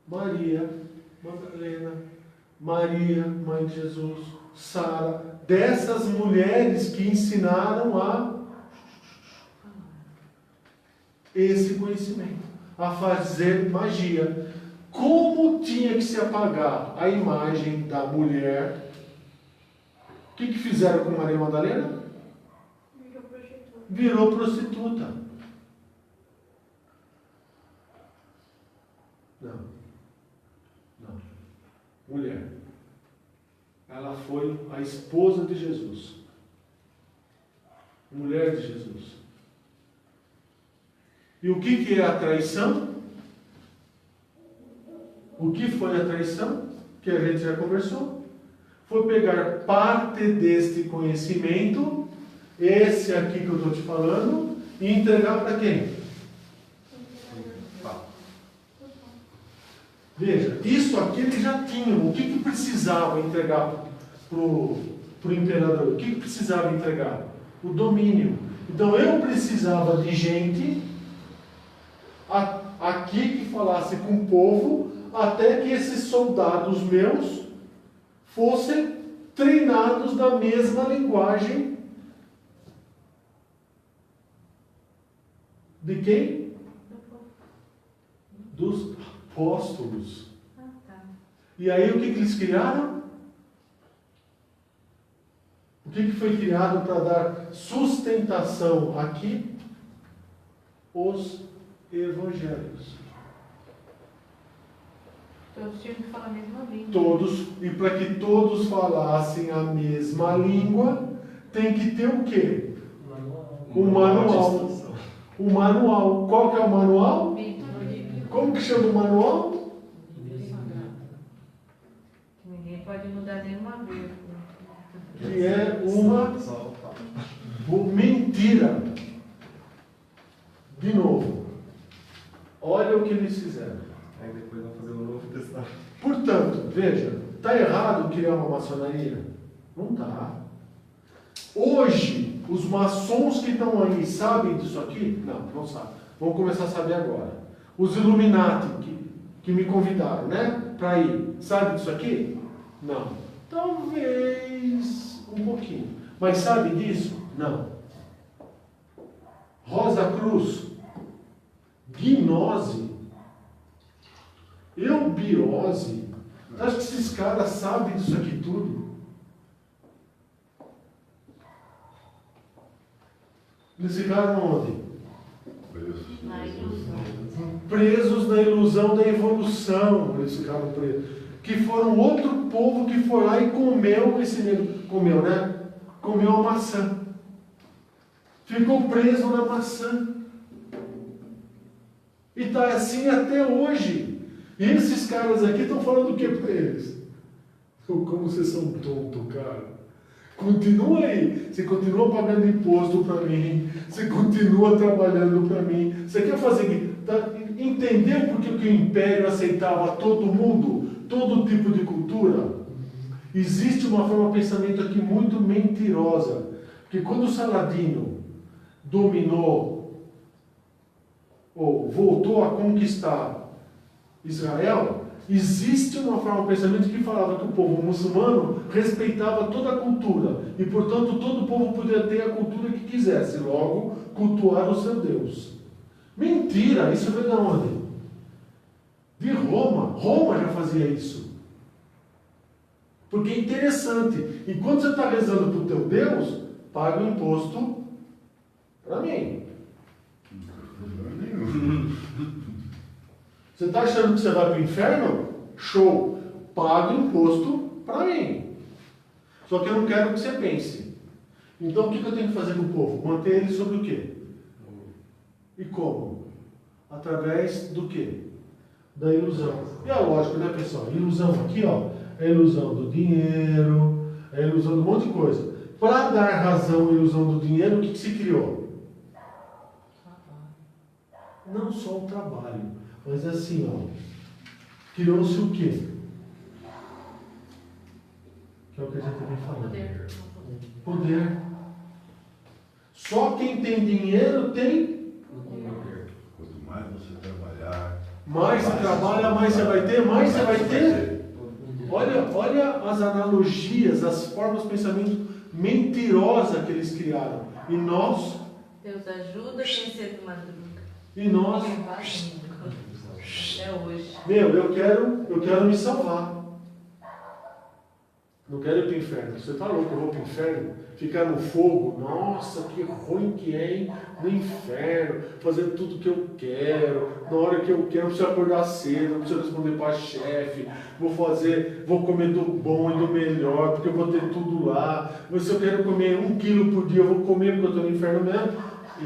Maria Madalena, Maria, mãe de Jesus, Sara, dessas mulheres que ensinaram a esse conhecimento, a fazer magia. Como tinha que se apagar a imagem da mulher? O que fizeram com Maria Madalena? Virou prostituta. Não. Mulher. Ela foi a esposa de Jesus. Mulher de Jesus. E o que é a traição? O que foi a traição? Que a gente já conversou. Foi pegar parte deste conhecimento, esse aqui que eu estou te falando, e entregar para quem? Veja, isso aqui eles já tinham. O que precisava entregar para o imperador? O que precisava entregar? O domínio. Então eu precisava de gente aqui que falasse com o povo, até que esses soldados meus fossem treinados na mesma linguagem de quem? Dos apóstolos. Tá. E aí o que eles criaram? O que foi criado para dar sustentação aqui? Os evangelhos. Todos tinham que falar a mesma língua. Todos, e para que todos falassem a mesma língua, tem que ter o quê? O manual. O manual. Qual que é o manual? Como que chama o manual? Ninguém pode mudar nenhuma vírgula. Que é uma mentira. De novo. Olha o que eles fizeram. Aí depois vão fazer o Novo Testamento. Portanto, veja, está errado criar uma maçonaria? Não está. Hoje, os maçons que estão aí sabem disso aqui? Não, não sabem. Vamos começar a saber agora. Os Illuminati que me convidaram, né? Para ir, sabe disso aqui? Não. Talvez um pouquinho. Mas sabe disso? Não. Rosa Cruz, gnose, eubiose. Acho que esses caras sabem disso aqui tudo. Eles ficaram onde? Na ilusão. Presos na ilusão da evolução. Eles ficaram presos. Que foram outro povo que foi lá e comeu esse negro. Comeu, né? Comeu a maçã. Ficou preso na maçã. E está assim até hoje. E esses caras aqui estão falando o que para eles? Como vocês são tontos, cara. Continua aí. Você continua pagando imposto para mim. Você continua trabalhando para mim. Você quer fazer... Entendeu por que o Império aceitava todo mundo? Todo tipo de cultura? Existe uma forma de pensamento aqui muito mentirosa. Porque quando o Saladino dominou, ou voltou a conquistar Israel, existe uma forma de pensamento que falava que o povo muçulmano respeitava toda a cultura e, portanto, todo o povo podia ter a cultura que quisesse, logo, cultuar o seu Deus. Mentira! Isso veio de onde? De Roma. Roma já fazia isso. Porque é interessante. E quando você está rezando para o teu Deus, paga o imposto para mim. Você está achando que você vai para o inferno? Show! Paga o imposto para mim. Só que eu não quero que você pense. Então o que eu tenho que fazer com o povo? Manter ele sobre o quê? E como? Através do quê? Da ilusão. E é lógico, né, pessoal? Ilusão aqui, ó, é a ilusão do dinheiro, é a ilusão de um monte de coisa. Para dar razão à ilusão do dinheiro, o que se criou? Não só o trabalho, mas assim, ó, criou-se o quê? Que é o que a gente vem falando. Poder. Só quem tem dinheiro tem. Quanto mais você trabalhar, Mais você trabalha, mais você vai ter, mais você vai ter. Olha as analogias, as formas de pensamento mentirosas que eles criaram. E nós, Deus ajuda quem cedo madruga. e nós, Até hoje. eu quero me salvar. Não quero ir para o inferno. Você está louco, eu vou para o inferno? Ficar no fogo? Nossa, que ruim que é, hein? No inferno, fazendo tudo que eu quero, na hora que eu quero, não preciso acordar cedo, não preciso responder para chefe, vou comer do bom e do melhor, porque eu vou ter tudo lá. Mas se eu quero comer 1 quilo por dia, eu vou comer porque eu estou no inferno mesmo.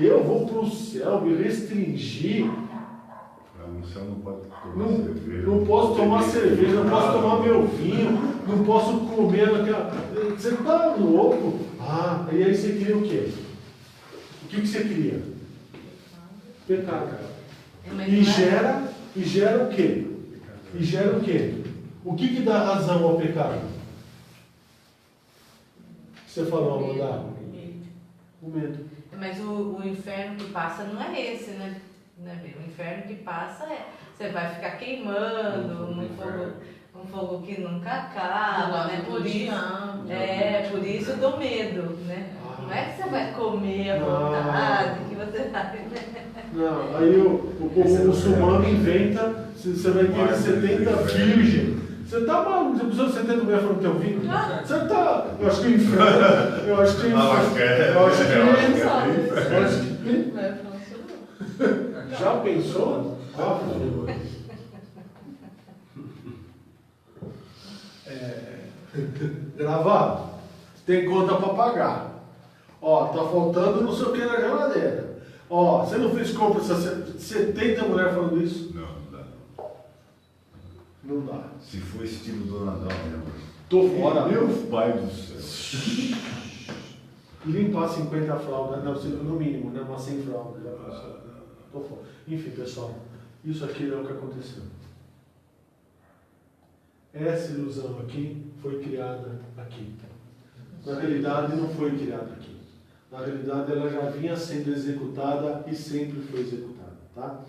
Eu vou para o céu, me restringir. no céu não pode tomar cerveja. Não posso tomar cerveja, não posso tomar meu vinho, não posso comer naquela. Você está louco? Ah, e aí você cria o quê? O que você cria? Pecado, cara. E gera o quê? E gera o quê? O que dá razão ao pecado? Você falou, Amanda? O medo. Mas o inferno que passa não é esse, né? O inferno que passa é. Você vai ficar queimando um fogo que nunca acaba, né? Por isso do medo, né? Não é que você vai comer à vontade, que você vai. Não, aí o muçulmano inventa, você vai ter 70 virgens. Você tá maluco? Você precisa de 70 mulheres falando teu vinho? Você tá. Eu acho que o inferno. Eu acho que. Já pensou? Gravado. Tem conta para pagar. Ó, tá faltando não sei o que na geladeira. Ó, você não fez compra, 70 mulheres falando isso? Não, não dá. Não dá. Se for estilo do Nadal mesmo. Tô fora. Meu pai do céu. Limpar 50 fraldas, não, no mínimo, né? Umas 100 fraldas. Tô fora. Enfim, pessoal. isso aqui é o que aconteceu. Essa ilusão aqui foi criada aqui. Na realidade, não foi criada aqui. Na realidade, ela já vinha sendo executada e sempre foi executada. Tá?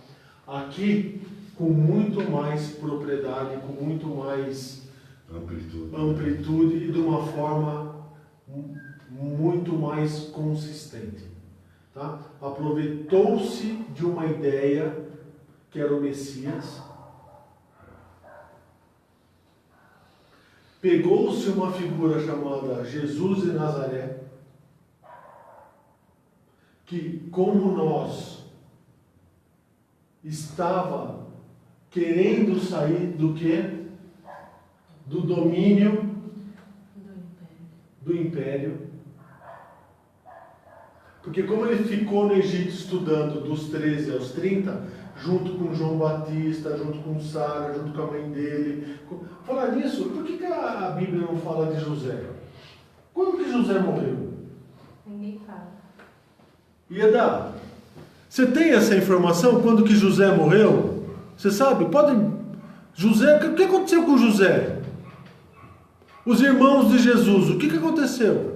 Aqui, com muito mais propriedade, com muito mais amplitude e de uma forma muito mais consistente. Tá? Aproveitou-se de uma ideia que era o Messias, pegou-se uma figura chamada Jesus de Nazaré, que, como nós, estava querendo sair do quê? Do domínio do império. Porque como ele ficou no Egito estudando dos 13 aos 30, junto com João Batista, junto com Sara, junto com a mãe dele. Falar nisso, por que a Bíblia não fala de José? Quando que José morreu? Ninguém fala. Ieda, você tem essa informação? Quando que José morreu? Você sabe? José, o que aconteceu com José? Os irmãos de Jesus, o que aconteceu?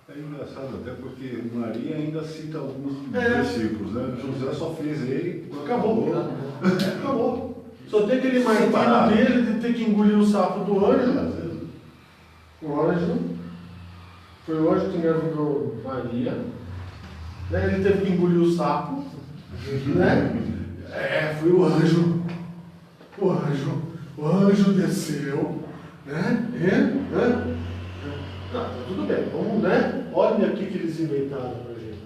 É engraçado até porque Maria ainda cita alguns versículos, né? José só fez ele. Acabou. Só tem aquele martelo dele de ter que engolir o sapo do anjo. O anjo. Foi o anjo que engravidou Maria. Né? Ele teve que engolir o sapo. Né? Foi o anjo. O anjo desceu. Né? Tá tudo bem, vamos, né? Olha aqui que eles inventaram pra gente.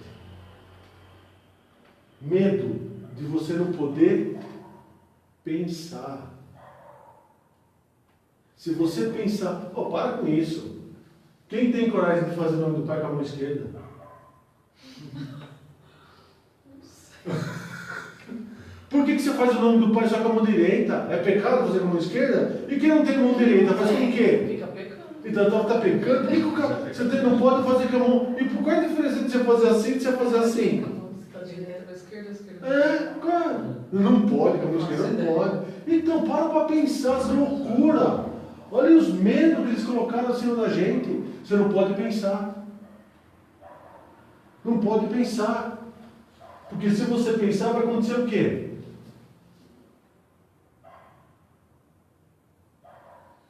Medo de você não poder pensar. Se você pensar, para com isso. Quem tem coragem de fazer o nome do pai com a mão esquerda? Por que você faz o nome do pai só com a mão direita? É pecado fazer com a mão esquerda? E quem não tem mão direita faz com o quê? Fica pecando. Então está pecando? Por que o cara, você não pode fazer com a mão? E qual é a diferença de você fazer assim e de você fazer assim? Você está direita para esquerda, esquerda. Cara, não pode, com a mão esquerda não pode. Então para pensar, essa loucura. Olha os medos que eles colocaram acima da gente. Você não pode pensar. Não pode pensar. Porque se você pensar, vai acontecer o quê?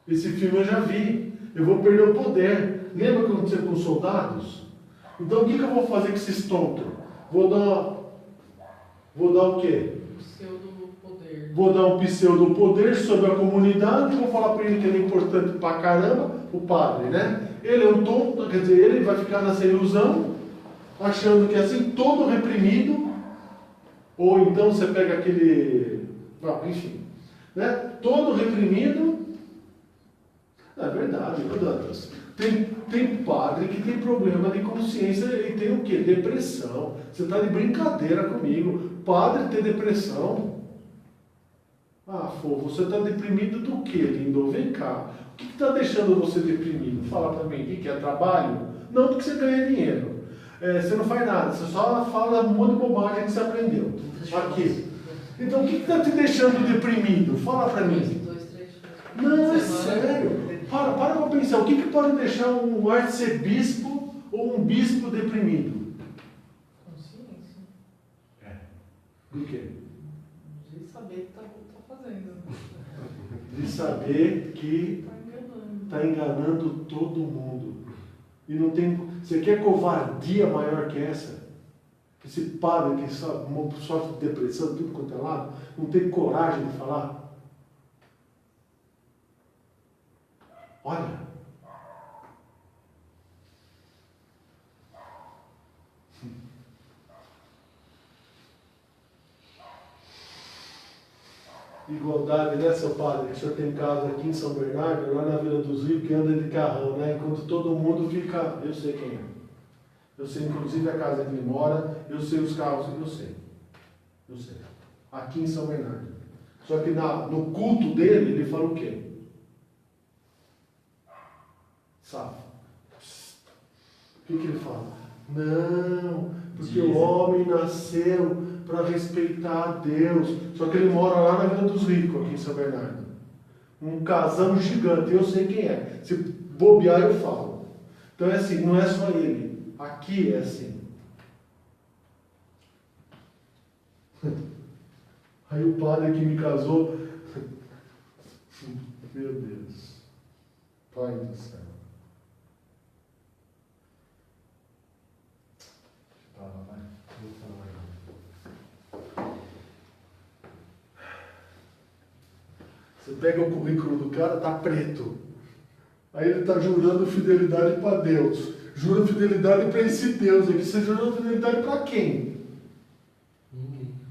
Esse filme eu já vi. Eu vou perder o poder. Lembra o que aconteceu com os soldados? Então o que eu vou fazer com esses tontos? Vou dar o quê? Pseudo-poder. Vou dar um pseudo-poder sobre a comunidade e vou falar para ele que ele é importante pra caramba, o padre, né? Ele é um tonto, quer dizer, ele vai ficar nessa ilusão, achando que é assim, todo reprimido, ou então você pega aquele... enfim, né? Todo reprimido. É verdade, meu Deus. Tem padre que tem problema de consciência e tem o quê? Depressão. Você está de brincadeira comigo. Padre ter depressão? Você está deprimido do quê, lindo? Vem cá. O que está deixando você deprimido? Fala para mim. O que é trabalho? Não, porque você ganha dinheiro. Você não faz nada. Você só fala um monte de bobagem que você aprendeu. Aqui. Então, o que está te deixando deprimido? Fala para mim. Não, é sério. Para pensar, o que pode deixar um arcebispo ou um bispo deprimido? Consciência. Do quê? De saber o que está fazendo. De saber que está enganando todo mundo. E não tem. Você quer covardia maior que essa? Esse padre que sofre de depressão, tudo quanto é lado, não tem coragem de falar? Olha, igualdade, né, seu padre? Que o senhor tem casa aqui em São Bernardo, lá na Vila dos Rios, que anda de carrão, né? Enquanto todo mundo fica. Eu sei quem é. Eu sei, inclusive, a casa que ele mora, eu sei os carros, eu sei. Aqui em São Bernardo. Só que no culto dele, ele fala o quê? Sabe? O que ele fala? Não, porque o homem nasceu para respeitar a Deus. Só que ele mora lá na Vila dos Ricos, aqui em São Bernardo. Um casão gigante, eu sei quem é. Se bobear, eu falo. Então é assim, não é só ele. Aqui é assim. Aí o padre que me casou, meu Deus, Pai do céu. Você pega o currículo do cara, tá preto. Aí ele está jurando fidelidade para Deus. Jura fidelidade para esse Deus aqui. Você jurou fidelidade para quem?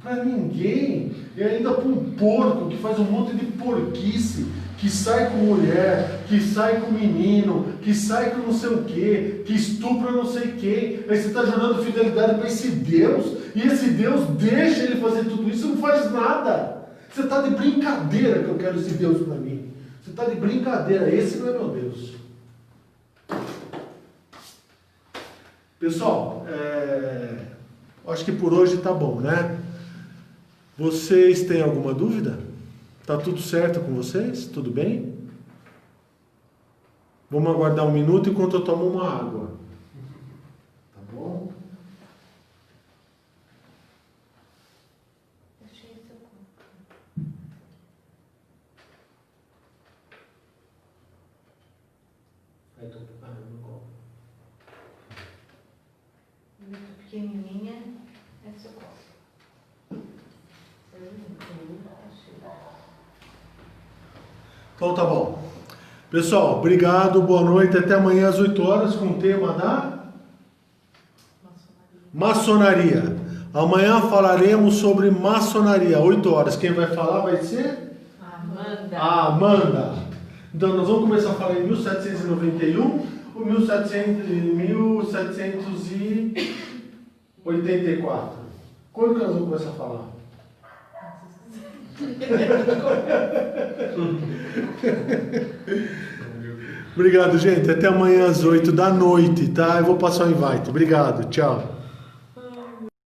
Para ninguém. E ainda para um porco que faz um monte de porquice, que sai com mulher, que sai com menino, que sai com não sei o quê, que estupra não sei quem. Aí você está jurando fidelidade para esse Deus, e esse Deus deixa ele fazer tudo isso e não faz nada. Você está de brincadeira que eu quero esse Deus para mim. Você está de brincadeira, esse não é meu Deus. Pessoal, acho que por hoje está bom, né? Vocês têm alguma dúvida? Tá tudo certo com vocês? Tudo bem? Vamos aguardar um minuto enquanto eu tomo uma água. Tá bom? Muito pequenininha, é seu copo. Então tá bom. Pessoal, obrigado, boa noite, até amanhã às 8 horas com o tema da maçonaria. Amanhã falaremos sobre maçonaria, 8 horas. Quem vai falar vai ser? Amanda. A Amanda. Então nós vamos começar a falar em 1791 ou 1784. Quando que nós vamos começar a falar? Obrigado, gente. Até amanhã às 8 da noite, tá? Eu vou passar o invite. Obrigado. Tchau.